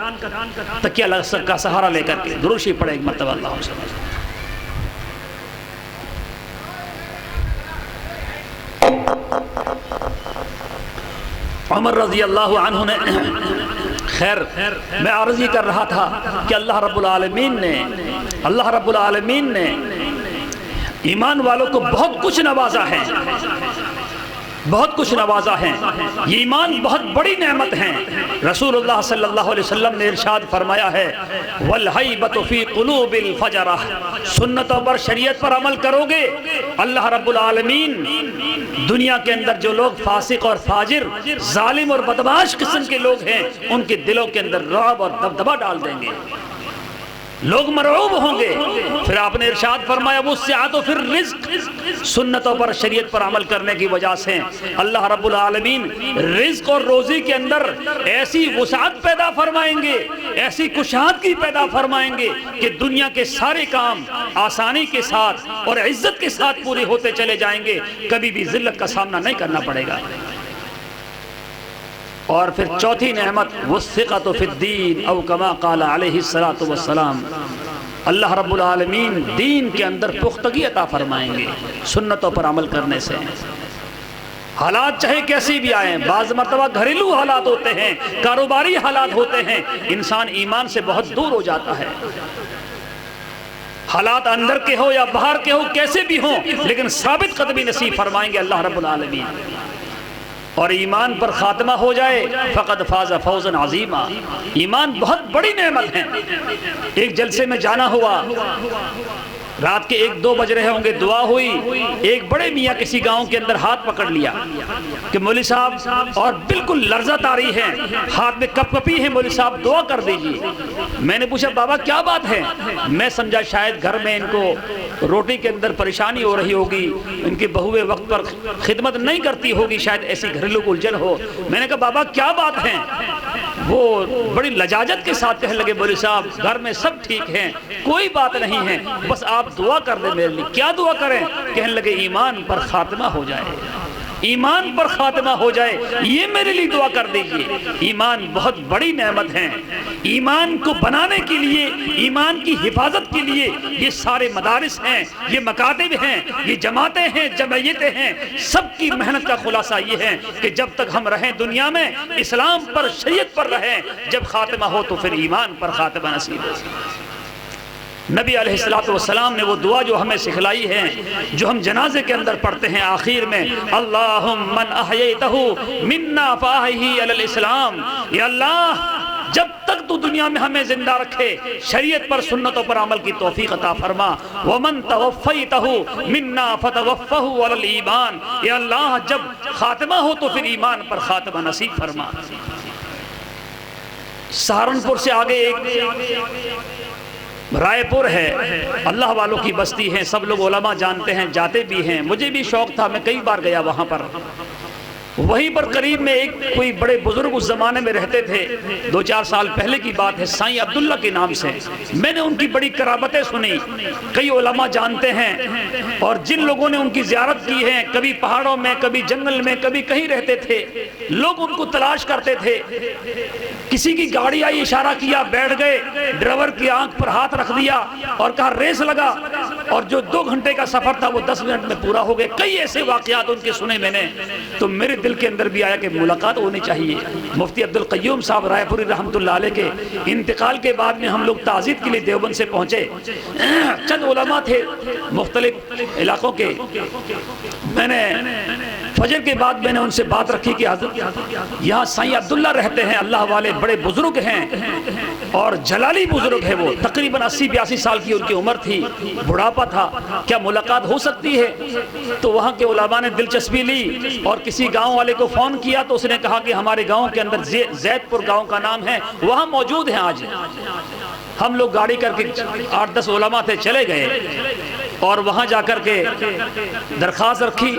تکیہ کا سہارا لے کر کے۔ درود شریف پڑھے ایک مرتبہ اللہ صلی عمر رضی اللہ عنہ نے خیر میں عرض یہ کر رہا تھا کہ اللہ رب العالمین نے ایمان والوں کو بہت کچھ نوازا ہے، بہت کچھ نوازا ہے، یہ ایمان بہت بڑی نعمت ہے۔ رسول اللہ صلی اللہ علیہ وسلم نے ارشاد فرمایا ہے وَالْحَيْبَةُ فِي قُلُوبِ الْفَجَرَةِ، سنتوں پر شریعت پر عمل کرو گے، اللہ رب العالمین دنیا کے اندر جو لوگ فاسق اور فاجر، ظالم اور بدمعاش قسم کے لوگ ہیں، ان کے دلوں کے اندر رعب اور دبدبہ ڈال دیں گے، لوگ مرعوب ہوں گے۔ پھر آپ نے ارشاد فرمایا وَالسِّعَةُ فِي الرِّزْقِ، سنتوں پر شریعت پر عمل کرنے کی وجہ سے اللہ رب العالمین رزق اور روزی کے اندر ایسی وسعت پیدا فرمائیں گے، ایسی کشادگی پیدا فرمائیں گے کہ دنیا کے سارے کام آسانی کے ساتھ اور عزت کے ساتھ پورے ہوتے چلے جائیں گے، کبھی بھی ذلت کا سامنا نہیں کرنا پڑے گا۔ اور پھر چوتھی نعمت وَالثِّقَةُ فِي الدِّينِ او کما قال علیہ الصلوۃ والسلام، اللہ رب العالمین دین کے اندر پختگی عطا فرمائیں گے سنتوں پر عمل کرنے سے۔ حالات چاہے کیسی بھی آئیں، بعض مرتبہ گھریلو حالات ہوتے ہیں، کاروباری حالات ہوتے ہیں، انسان ایمان سے بہت دور ہو جاتا ہے۔ حالات اندر کے ہو یا باہر کے ہو، کیسے بھی ہوں، لیکن ثابت قدمی نصیب فرمائیں گے اللہ رب العالمین۔ اور ایمان پر خاتمہ ہو جائے فقد فاز فوزا عظیما۔ ایمان بہت بڑی نعمت ہے۔ ایک جلسے میں جانا ہوا، رات کے 1-2 بج رہے ہوں گے، دعا ہوئی، ایک بڑے میاں کسی گاؤں کے اندر ہاتھ پکڑ لیا کہ مولوی صاحب، اور بالکل لرزہ طاری ہے، ہاتھ میں کپ کپی ہے، مولوی صاحب دعا کر دیجیے۔ میں نے پوچھا بابا کیا بات ہے؟ میں سمجھا شاید گھر میں ان کو روٹی کے اندر پریشانی ہو رہی ہوگی، ان کی بہویں وقت پر خدمت نہیں کرتی ہوگی، شاید ایسی گھریلو الجھن ہو۔ میں نے کہا بابا کیا بات ہے؟ وہ بڑی لجاجت کے ساتھ کہنے لگے مولوی صاحب گھر میں سب ٹھیک ہیں، کوئی بات نہیں ہے، بس آپ دعا کر دیں میرے لیے۔ کیا دعا کریں؟ کہنے لگے ایمان پر خاتمہ ہو جائے، ایمان پر خاتمہ ہو جائے، یہ میرے لیے دعا کر دیجئے۔ ایمان بہت بڑی نعمت ہے۔ ایمان کو بنانے کے لیے، ایمان کی حفاظت کے لیے یہ سارے مدارس ہیں، یہ مکاتب ہیں، یہ جماعتیں ہیں، جمعیتیں ہیں، سب کی محنت کا خلاصہ یہ ہے کہ جب تک ہم رہیں دنیا میں اسلام پر، شریعت پر رہیں، جب خاتمہ ہو تو پھر ایمان پر خاتمہ نصیب ہو۔ نبی علیہ السلام نے وہ دعا جو ہمیں سکھلائی ہے، جو ہم جنازے کے اندر پڑھتے ہیں آخر میں، اللہم من احییتہ منا فاحیہ علی الاسلام، یا اللہ جب تک تو دنیا میں ہمیں زندہ رکھے شریعت پر، سنتوں پر عمل کی توفیق عطا فرما، ومن توفیتہ منا فتوفہ علی الایمان، یا اللہ جب خاتمہ ہو تو پھر ایمان پر خاتمہ نصیب فرما۔ سہارنپور سے آگے ایک رائے پور ہے، اللہ والوں کی بستی ہے، سب لوگ علماء جانتے ہیں، جاتے بھی ہیں، مجھے بھی شوق تھا، میں کئی بار گیا وہاں پر۔ وہیں پر قریب میں ایک کوئی بڑے بزرگ اس زمانے میں رہتے تھے، 2-4 سال پہلے کی بات ہے، سائیں عبداللہ کے نام سے۔ میں نے ان کی بڑی کرامتیں سنی، کئی علماء جانتے ہیں، اور جن لوگوں نے ان کی زیارت کی ہے، کبھی پہاڑوں میں، کبھی جنگل میں، کبھی کہیں رہتے تھے، لوگ ان کو تلاش کرتے تھے۔ کسی کی گاڑی آئی، اشارہ کیا، بیٹھ گئے، ڈرائیور کی آنکھ پر ہاتھ رکھ دیا اور کہا ریس لگا، اور جو 2 گھنٹے کا سفر تھا وہ 10 منٹ میں پورا ہو گئے۔ کئی ایسے واقعات ان کے سنے میں نے، تو میرے دل کے اندر بھی آیا کہ ملاقات ہونی چاہیے۔ مفتی عبدالقیوم صاحب رائے پوری رحمۃ اللہ علیہ کے انتقال کے بعد میں ہم لوگ تعزیت کے لیے دیوبند سے پہنچے، چند علماء تھے مختلف علاقوں کے۔ میں نے فجر کے بعد میں نے ان سے بات رکھی کہ حضرت یہاں سائیں عبداللہ رہتے ہیں، اللہ والے بڑے بزرگ ہیں اور جلالی بزرگ ہے، وہ تقریباً 80-82 سال کی ان کی عمر تھی، بڑھاپا تھا، کیا ملاقات ہو سکتی ہے؟ تو وہاں کے علماء نے دلچسپی لی اور کسی گاؤں والے کو فون کیا، تو اس نے کہا کہ ہمارے گاؤں کے اندر زید پور گاؤں کا نام ہے، وہاں موجود ہیں آج۔ ہم لوگ گاڑی کر کے 8-10 علماء تھے، چلے گئے اور وہاں جا کر کے درخواست رکھی،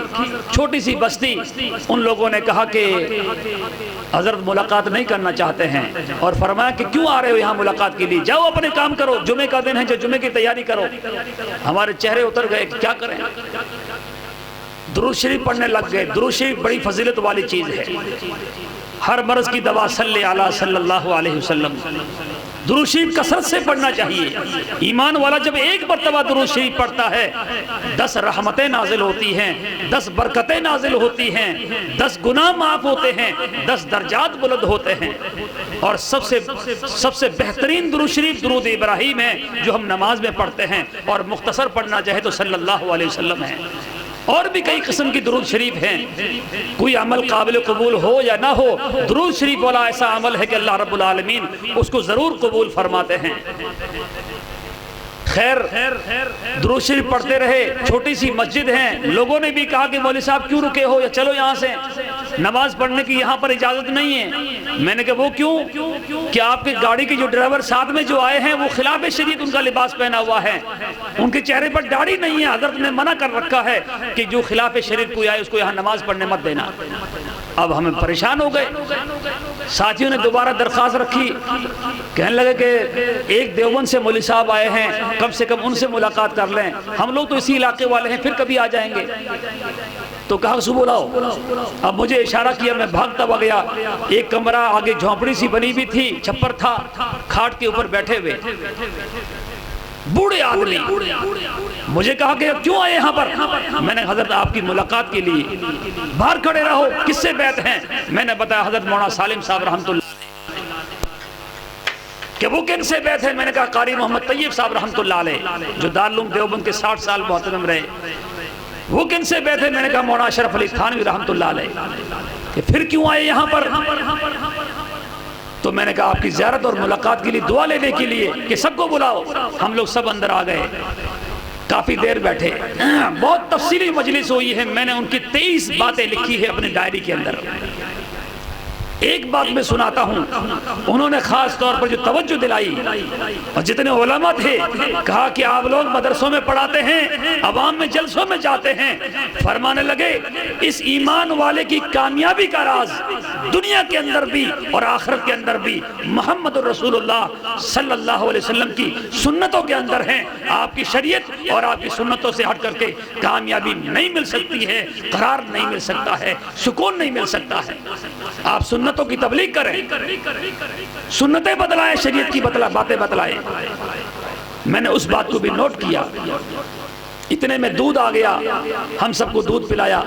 چھوٹی سی بستی۔ ان لوگوں نے کہا کہ حضرت ملاقات نہیں کرنا چاہتے ہیں، اور فرمایا کہ کیوں آ رہے ہو یہاں ملاقات کے لیے؟ جاؤ اپنے کام کرو، جمعے کا دن ہے، جو جمعے کی تیاری کرو۔ ہمارے چہرے اتر گئے، کیا کریں؟ درود شریف پڑھنے لگ گئے۔ درود شریف بڑی فضیلت والی چیز ہے، ہر مرض کی دوا صلی علی صلی اللہ علیہ وسلم۔ درود شریف کثرت سے پڑھنا چاہیے۔ ایمان والا جب ایک مرتبہ درود شریف پڑھتا ہے، 10 رحمتیں نازل ہوتی ہیں، 10 برکتیں نازل ہوتی ہیں، 10 گناہ معاف ہوتے ہیں، 10 درجات بلند ہوتے ہیں۔ اور سب سے بہترین درود شریف درود ابراہیم ہے، جو ہم نماز میں پڑھتے ہیں، اور مختصر پڑھنا چاہے تو صلی اللہ علیہ وسلم ہے۔ اور بھی کئی قسم کی درود شریف ہیں، کوئی عمل قابل قبول ہو یا نہ ہو، درود شریف والا ایسا عمل ہے کہ اللہ رب العالمین اس کو ضرور قبول فرماتے ہیں۔ خیر درود شریف پڑھتے رہے، چھوٹی سی مسجد ہے، لوگوں نے بھی کہا کہ مولوی صاحب کیوں رکے ہو، یا چلو یہاں سے، نماز پڑھنے کی یہاں پر اجازت نہیں ہے۔ میں نے کہا وہ کیوں؟ کہ آپ کی گاڑی کے جو ڈرائیور ساتھ میں جو آئے ہیں وہ خلاف شریعت ان کا لباس پہنا ہوا ہے، ان کے چہرے پر داڑھی نہیں ہے، حضرت نے منع کر رکھا ہے کہ جو خلاف شریعت کوئی آئے اس کو یہاں نماز پڑھنے مت دینا۔ اب ہمیں پریشان ہو گئے، ساتھیوں نے دوبارہ درخواست رکھی، کہنے لگے کہ ایک دیوبند سے مولوی صاحب آئے ہیں، کم سے کم ان سے ملاقات کر لیں، ہم لوگ تو اسی علاقے والے ہیں، پھر کبھی آ جائیں گے۔ تو کہا صبح لاؤ۔ اب مجھے اشارہ کیا، میں بھاگتا ہوا گیا، ایک کمرہ آگے جھونپڑی سی بنی بھی تھی، چھپر تھا، کھاٹ کے اوپر بیٹھے ہوئے بوڑھے آدمی۔ مجھے کہا کہ کیوں آئے یہاں پر؟ میں نے حضرت آپ کی ملاقات کے لیے۔ باہر کھڑے رہو، کس سے بیعت ہیں؟ میں نے بتایا حضرت مولانا سالم صاحب رحمۃ اللہ کہ وہ کن سے بیعت ہے؟ میں نے کہا قاری محمد طیب صاحب رحمۃ اللہ علیہ، جو دارالعلوم دیوبند کے 60 سال محترم رہے۔ وہ کن سے بیعت ہے؟ میں نے کہا مولانا اشرف علی تھانوی رحمۃ اللہ علیہ۔ کہ پھر کیوں آئے یہاں پر؟ تو میں نے کہا آپ کی زیارت اور ملاقات کے لیے دعا لینے کے لیے کہ سب کو بلاؤ۔ ہم لوگ سب اندر آ گئے، کافی دیر بیٹھے، بہت تفصیلی مجلس ہوئی ہے۔ میں نے ان کی 23 باتیں لکھی ہے اپنے ڈائری کے اندر۔ ایک بات میں سناتا ہوں، انہوں نے خاص طور پر جو توجہ دلائی، اور جتنے علماء تھے، کہا کہ آپ لوگ مدرسوں میں پڑھاتے ہیں، عوام میں جلسوں میں جاتے ہیں، فرمانے لگے اس ایمان والے کی کامیابی کا راز دنیا کے اندر بھی اور آخرت کے اندر بھی محمد رسول اللہ صلی اللہ علیہ وسلم کی سنتوں کے اندر ہیں۔ آپ کی شریعت اور آپ کی سنتوں سے ہٹ کر کے کامیابی نہیں مل سکتی ہے، قرار نہیں مل سکتا ہے، سکون نہیں مل سکتا ہے۔ آپ سنتوں کی تبلیغ کریں، سنتیں بدلائیں، شریعت کی باتیں بتلائیں۔ میں نے اس بات کو بھی نوٹ کیا۔ اتنے میں دودھ آ گیا، ہم سب کو دودھ پلایا۔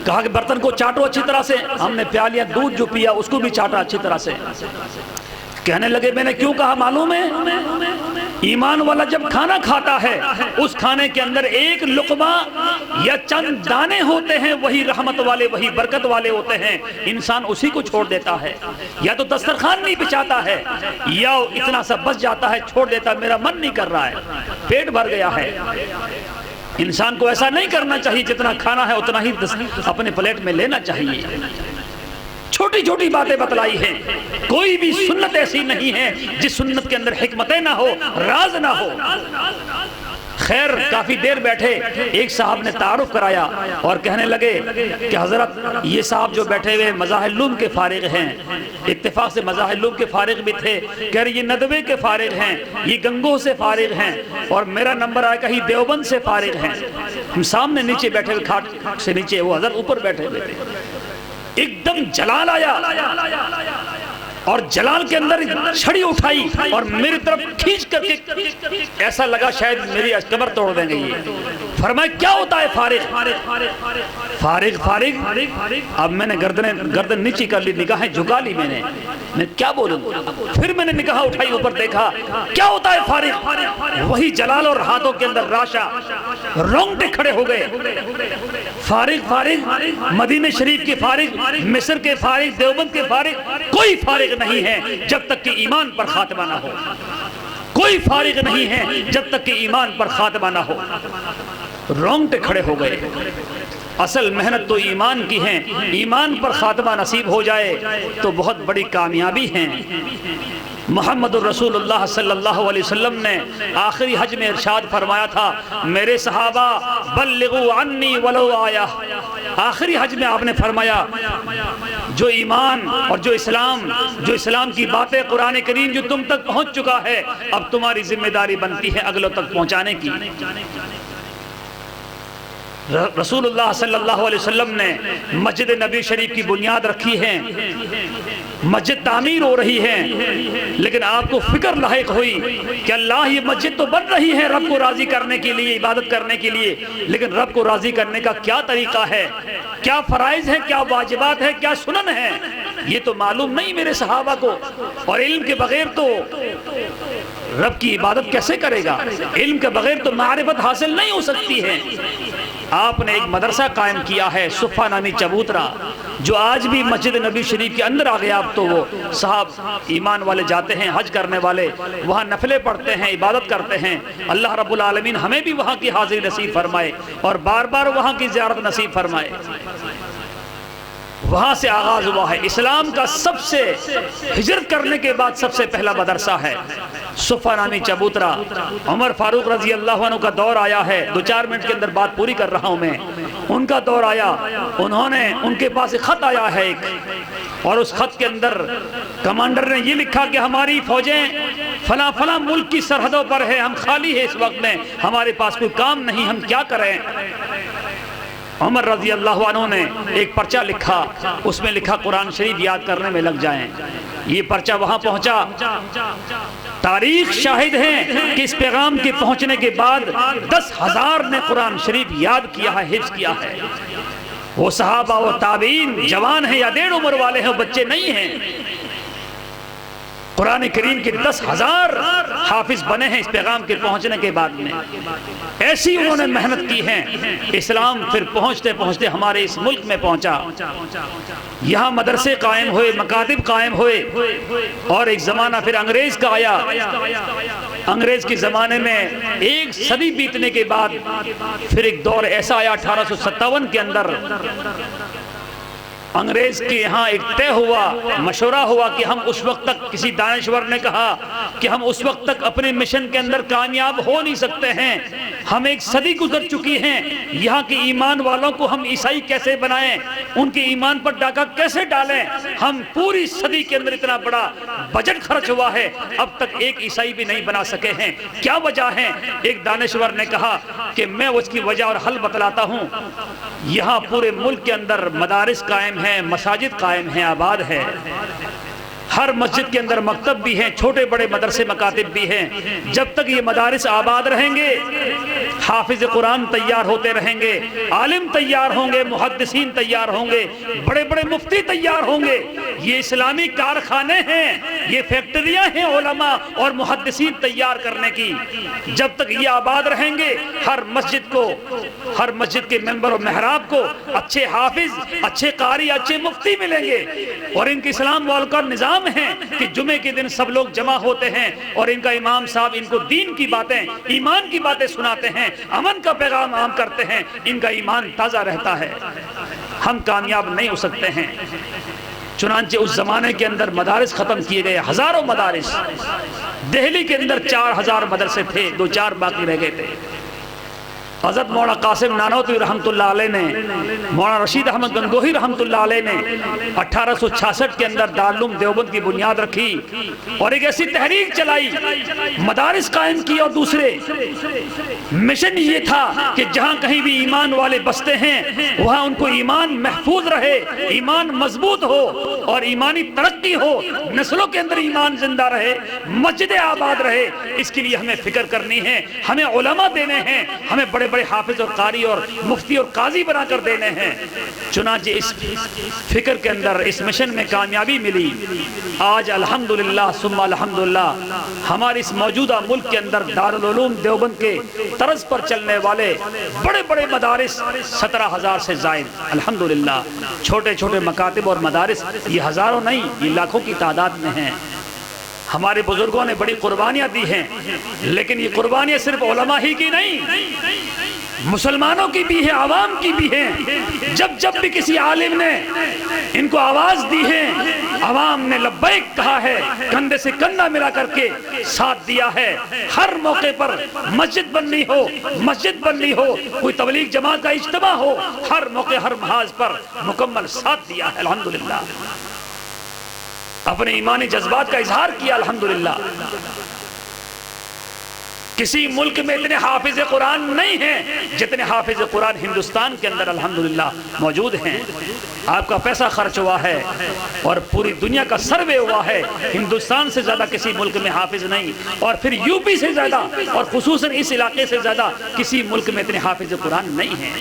کہا کہ برتن کو چاٹو اچھی طرح سے۔ ہم نے پیالیا دودھ جو پیا اس کو بھی چاٹا اچھی طرح سے۔ کہنے لگے میں نے کیوں کہا معلوم ہے؟ ایمان والا جب کھانا کھاتا ہے اس کھانے کے اندر ایک لقمہ یا چند دانے ہوتے ہیں، وہی رحمت والے، وہی برکت والے ہوتے ہیں، انسان اسی کو چھوڑ دیتا ہے، یا تو دسترخوان نہیں بچھاتا ہے یا اتنا سا بچ جاتا ہے، چھوڑ دیتا ہے، میرا من نہیں کر رہا ہے، پیٹ بھر گیا ہے۔ انسان کو ایسا نہیں کرنا چاہیے، جتنا کھانا ہے اتنا ہی اپنے پلیٹ میں لینا چاہیے۔ چھوٹی چھوٹی باتیں بتلائی ہیں۔ کوئی بھی سنت ایسی نہیں ہے جس سنت کے اندر حکمتیں نہ ہو، راز نہ ہو۔ خیر کافی دیر بیٹھے، ایک صاحب نے تعارف کرایا اور کہنے لگے کہ حضرت یہ صاحب جو بیٹھے ہوئے مزاحِ العلوم کے فارغ ہیں، اتفاق سے مزاحِ العلوم کے فارغ بھی تھے، کہہ رہے یہ ندوے کے فارغ ہیں، یہ گنگو سے فارغ ہیں، اور میرا نمبر آیا کہیں دیوبند سے فارغ ہیں۔ ہم سامنے نیچے بیٹھے ہوئے، کھاٹ سے نیچے، وہ حضرت اوپر بیٹھے ہوئے تھے۔ ایک دم جلال آیا اور جلال کے اندر چھڑی اٹھائی اور میری طرف کھینچ کر کے ایسا لگا شاید میری کمر توڑ دیں گے یہ۔ فرمایا کیا ہوتا ہے فارغ؟ فارغ اب میں نے گردن نیچی کر لی، نگاہیں جھکا لی، میں کیا بولوں؟ پھر میں نے نگاہ اٹھائی، اوپر دیکھا، کیا ہوتا ہے فارغ؟ وہی جلال اور ہاتھوں کے اندر راشا، رونگٹے کھڑے ہو گئے۔ فارغ مدینہ شریف کے فارغ، مصر کے فارغ، دیوبند کے فارغ، کوئی فارغ نہیں ہے جب تک کہ ایمان پر خاتمہ نہ ہو۔ کوئی فارغ نہیں ہے جب تک کہ ایمان پر خاتمہ نہ ہو۔ رونگٹے کھڑے ہو گئے۔ اصل محنت تو ایمان کی ہے، ایمان پر خاتمہ نصیب ہو جائے تو بہت بڑی کامیابی ہے۔ محمد الرسول اللہ صلی اللہ علیہ وسلم نے آخری حج میں ارشاد فرمایا تھا، میرے صحابہ بلغوا عنی ولو آیا۔ آخری حج میں آپ نے فرمایا جو ایمان اور جو اسلام کی باتیں قرآن کریم جو تم تک پہنچ چکا ہے، اب تمہاری ذمہ داری بنتی ہے اگلوں تک پہنچانے کی۔ رسول اللہ صلی اللہ علیہ وسلم نے مسجد نبی شریف کی بنیاد رکھی ہے، مسجد تعمیر ہو رہی ہے، لیکن آپ کو فکر لاحق ہوئی کہ اللہ یہ مسجد تو بن رہی ہے رب کو راضی کرنے کے لیے، عبادت کرنے کے لیے، لیکن رب کو راضی کرنے کا کیا طریقہ ہے، کیا فرائض ہے، کیا واجبات ہے، کیا سنن ہے، یہ تو معلوم نہیں میرے صحابہ کو۔ اور علم کے بغیر تو رب کی عبادت کیسے کرے گا؟ علم کے بغیر تو معرفت حاصل نہیں ہو سکتی ہے۔ آپ نے ایک مدرسہ قائم کیا ہے صفہ نامی چبوترا، جو آج بھی مسجد نبی شریف کے اندر آ گیا۔ اب تو وہ صاحب ایمان والے جاتے ہیں، حج کرنے والے وہاں نفلیں پڑھتے ہیں، عبادت کرتے ہیں۔ اللہ رب العالمین ہمیں بھی وہاں کی حاضری نصیب فرمائے اور بار بار وہاں کی زیارت نصیب فرمائے۔ وہاں سے آغاز ہوا ہے اسلام کا، سب سے ہجرت کرنے کے بعد سب سے پہلا مدرسہ ہے صفہ نامی چبوترا۔ عمر فاروق رضی اللہ عنہ کا دور آیا ہے، 2-4 منٹ کے اندر بات پوری کر رہا ہوں میں۔ ان کا دور آیا، ان کے پاس ایک خط آیا ہے ایک، اور اس خط کے اندر کمانڈر نے یہ لکھا کہ ہماری فوجیں فلاں فلاں ملک کی سرحدوں پر ہے، ہم خالی ہے اس وقت میں، ہمارے پاس کوئی کام نہیں، ہم کیا کریں؟ عمر رضی اللہ عنہ نے ایک پرچہ لکھا، اس میں لکھا قرآن شریف یاد کرنے میں لگ جائیں۔ یہ پرچہ وہاں پہنچا، تاریخ شاہد ہے کہ اس پیغام کے پہنچنے کے بعد 10,000 نے قرآن شریف یاد کیا ہے، حفظ کیا ہے۔ وہ صحابہ و تابعین جوان ہیں یا 1.5 عمر والے ہیں، وہ بچے نہیں ہیں۔ قرآن کریم کے 10,000 حافظ بنے ہیں اس پیغام کے پہنچنے کے بعد میں. ایسی انہوں نے محنت کی ہے. اسلام پھر پہنچتے پہنچتے ہمارے اس ملک میں پہنچا. یہاں مدرسے قائم ہوئے, مکاتب قائم ہوئے, اور ایک زمانہ پھر انگریز کا آیا. انگریز کے زمانے میں 1 صدی بیتنے کے بعد پھر ایک دور ایسا آیا 1857 کے اندر. انگریز کے یہاں ایک طے ہوا, مشورہ ہوا کہ ہم اس وقت تک, کسی دانشور نے کہا کہ ہم اس وقت تک اپنے مشن کے اندر کامیاب ہو نہیں سکتے ہیں. ہم 1 صدی گزر چکی ہیں. یہاں کے ایمان والوں کو ہم عیسائی کیسے بنائیں, ان کے ایمان پر ڈاکہ کیسے ڈالیں. ہم پوری صدی کے اندر اتنا بڑا بجٹ خرچ ہوا ہے, اب تک ایک عیسائی بھی نہیں بنا سکے ہیں. کیا وجہ ہے؟ ایک دانشور نے کہا کہ میں اس کی وجہ اور حل بتلاتا ہوں. یہاں پورے ملک کے اندر مدارس قائم ہیں, مساجد قائم ہیں, آباد ہے. ہر مسجد کے اندر مکتب بھی ہیں, چھوٹے بڑے مدرسے مکاتب بھی ہیں. جب تک یہ مدارس آباد رہیں گے, حافظ قرآن تیار ہوتے رہیں گے, عالم تیار ہوں گے, محدثین تیار ہوں گے, بڑے بڑے مفتی تیار ہوں گے. یہ اسلامی کارخانے ہیں, یہ فیکٹریاں ہیں علماء اور محدثین تیار کرنے کی. جب تک یہ آباد رہیں گے, ہر مسجد کے ممبر و محراب کو اچھے حافظ, اچھے قاری, اچھے مفتی ملیں گے. اور ان کے اسلام والوں کا نظام ہے کہ جمعے کے دن سب لوگ جمع ہوتے ہیں اور ان کا امام صاحب ان کو دین کی باتیں, ایمان کی باتیں سناتے ہیں, امن کا پیغام عام کرتے ہیں. ان کا ایمان تازہ رہتا ہے. ہم کامیاب نہیں ہو سکتے ہیں. چنانچہ اس زمانے کے اندر مدارس ختم کیے گئے, ہزاروں مدارس. دہلی کے اندر 4,000 مدرسے تھے, 2-4 باقی رہ گئے تھے. حضرت مولانا قاسم نانوتوی رحمت اللہ علیہ نے, مولانا رشید احمد گنگوہی رحمت اللہ علیہ نے 1866 کے اندر دارالعلوم دیوبند کی بنیاد رکھی اور ایک ایسی تحریک چلائی, مدارس قائم کی. اور دوسرے مشن یہ تھا کہ جہاں کہیں بھی ایمان والے بستے ہیں وہاں ان کو ایمان محفوظ رہے, ایمان مضبوط ہو اور ایمانی ترقی ہو, نسلوں کے اندر ایمان زندہ رہے, مسجدیں آباد رہے. اس کے لیے ہمیں فکر کرنی ہے, ہمیں علماء دینے ہیں, ہمیں بڑے بڑے حافظ اور قاری اور مفتی اور قاضی بنا کر دینے ہیں. چنانچہ اس فکر کے اندر, اس مشن میں کامیابی ملی. آج الحمدللہ ثم الحمدللہ ہمارے اس موجودہ ملک کے اندر دارالعلوم دیوبند کے طرز پر چلنے والے بڑے بڑے مدارس 17,000 سے زائد الحمدللہ. چھوٹے چھوٹے مکاتب اور مدارس یہ ہزاروں نہیں, یہ لاکھوں کی تعداد میں ہیں. ہمارے بزرگوں نے بڑی قربانیاں دی ہیں, لیکن یہ قربانیاں صرف علماء ہی کی نہیں, مسلمانوں کی بھی ہے, عوام کی بھی ہے. جب بھی کسی عالم نے ان کو آواز دی ہے, عوام نے لبیک کہا ہے, کندھے سے کندھا ملا کر کے ساتھ دیا ہے. ہر موقع پر مسجد بننی ہو, مسجد بننی ہو, کوئی تبلیغ جماعت کا اجتماع ہو, ہر موقع ہر محاذ پر مکمل ساتھ دیا ہے الحمدللہ. اپنے ایمانی جذبات کا اظہار کیا الحمدللہ. کسی ملک میں اتنے حافظ قرآن نہیں ہیں جتنے حافظ قرآن ہندوستان کے اندر الحمدللہ موجود ہیں. آپ کا پیسہ خرچ ہوا ہے اور پوری دنیا کا سروے ہوا ہے, ہندوستان سے زیادہ کسی ملک میں حافظ نہیں, اور پھر یو پی سے زیادہ اور خصوصاً اس علاقے سے زیادہ کسی ملک میں اتنے حافظ قرآن نہیں ہیں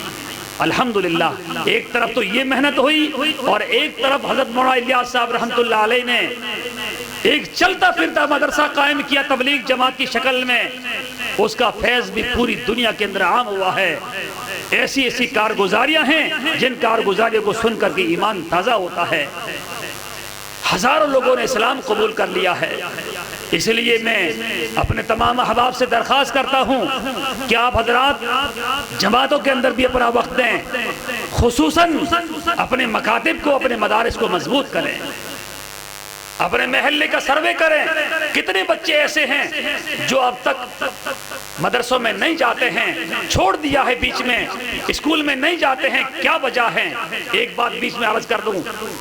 الحمدللہ. ایک طرف تو یہ محنت ہوئی اور ایک طرف حضرت مولانا الیاس صاحب رحمت اللہ علیہ نے ایک چلتا پھرتا مدرسہ قائم کیا تبلیغ جماعت کی شکل میں. اس کا فیض بھی پوری دنیا کے اندر عام ہوا ہے. ایسی ایسی کارگزاریاں ہیں جن کارگزاریوں کو سن کر کے ایمان تازہ ہوتا ہے. ہزاروں لوگوں نے اسلام قبول کر لیا ہے. اس لیے میں اپنے تمام احباب سے درخواست کرتا ہوں کہ آپ حضرات جماعتوں کے اندر بھی اپنا وقت دیں, خصوصاً اپنے مکاتب کو, اپنے مدارس کو مضبوط کریں, اپنے محلے کا سروے کریں. کتنے بچے ایسے ہیں جو اب تک مدرسوں میں نہیں جاتے ہیں, چھوڑ دیا ہے بیچ میں, اسکول میں نہیں جاتے ہیں, کیا وجہ ہے؟ ایک بات بیچ میں عرض کر دوں,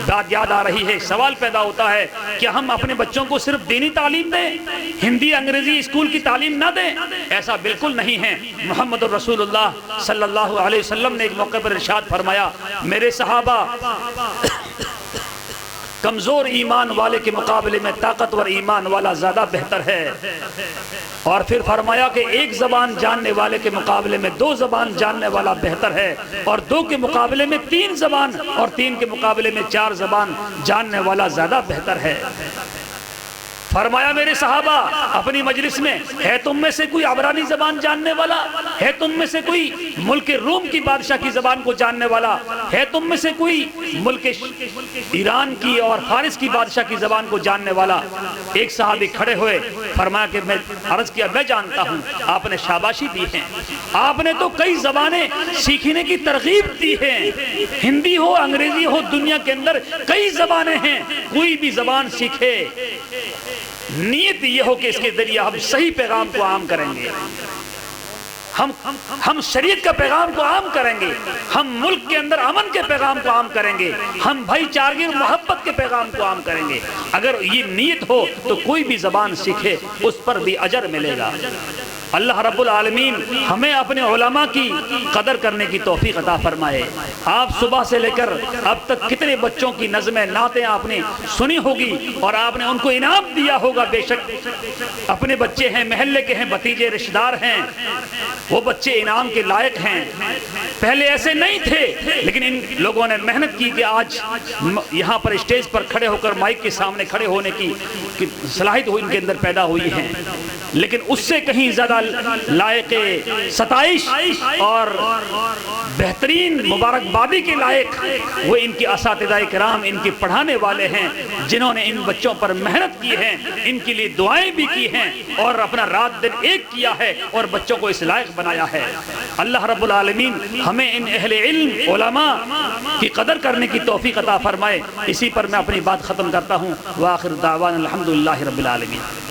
بات یاد آ رہی ہے, سوال پیدا ہوتا ہے کہ ہم اپنے بچوں کو صرف دینی تعلیم دیں, ہندی انگریزی اسکول کی تعلیم نہ دیں؟ ایسا بالکل نہیں ہے. محمد الرسول اللہ صلی اللہ علیہ وسلم نے ایک موقع پر ارشاد فرمایا, میرے صحابہ کمزور ایمان والے کے مقابلے میں طاقتور ایمان والا زیادہ بہتر ہے. اور پھر فرمایا کہ ایک زبان جاننے والے کے مقابلے میں 2 زبان جاننے والا بہتر ہے, اور 2 کے مقابلے میں 3 زبان, اور 3 کے مقابلے میں 4 زبان جاننے والا زیادہ بہتر ہے. فرمایا میرے صحابہ اپنی مجلس میں، ہے تم میں سے کوئی عبرانی زبان جاننے والا؟ ہے تم میں سے کوئی ملک روم کی بادشاہ کی زبان کو جاننے والا؟ ہے تم میں سے کوئی ملک ایران کی اور فارس کی بادشاہ کی زبان کو جاننے والا؟ ایک صحابی کھڑے ہوئے، فرمایا کہ میں عرض کیا میں جانتا ہوں۔ آپ نے شاباشی دی ہے، آپ نے تو کئی زبانیں سیکھنے کی ترغیب دی ہے، ہندی ہو انگریزی ہو، دنیا کے اندر کئی زبانیں ہیں، کوئی بھی زبان سیکھے، نیت یہ ہو کہ اس کے ذریعے ہم صحیح پیغام کو عام کریں گے، ہم شریعت کا پیغام کو عام کریں گے، ہم ملک کے اندر امن کے پیغام کو عام کریں گے، ہم بھائی چارگی اور محبت کے پیغام کو عام کریں گے۔ اگر یہ نیت ہو تو کوئی بھی زبان سیکھے اس پر بھی اجر ملے گا۔ اللہ رب العالمین ہمیں اپنے علماء کی قدر کرنے کی توفیق عطا فرمائے۔ آپ صبح سے لے کر اب تک کتنے بچوں کی نظمیں نعتیں آپ نے سنی ہوگی اور آپ نے ان کو انعام دیا ہوگا۔ بے شک اپنے بچے ہیں، محلے کے ہیں، بھتیجے رشتہ دار ہیں، وہ بچے انعام کے لائق ہیں۔ پہلے ایسے نہیں تھے، لیکن ان لوگوں نے محنت کی کہ آج یہاں پر اسٹیج پر کھڑے ہو کر مائک کے سامنے کھڑے ہونے کی صلاحیت ان کے اندر پیدا ہوئی ہے۔ لیکن اس سے کہیں زیادہ لائق ستائش اور بہترین مبارکبادی کے لائق وہ ان کی اساتذہ کرام، ان کے پڑھانے والے ہیں، جنہوں نے ان بچوں پر محنت کی ہے، ان کے لیے دعائیں بھی کی ہیں اور اپنا رات دن ایک کیا ہے اور بچوں کو اس لائق بنایا ہے۔ اللہ رب العالمین ہمیں ان اہل علم علماء کی قدر کرنے کی توفیق عطا فرمائے۔ اسی پر میں اپنی بات ختم کرتا ہوں۔ وآخر دعوانا الحمدللہ رب العالمین۔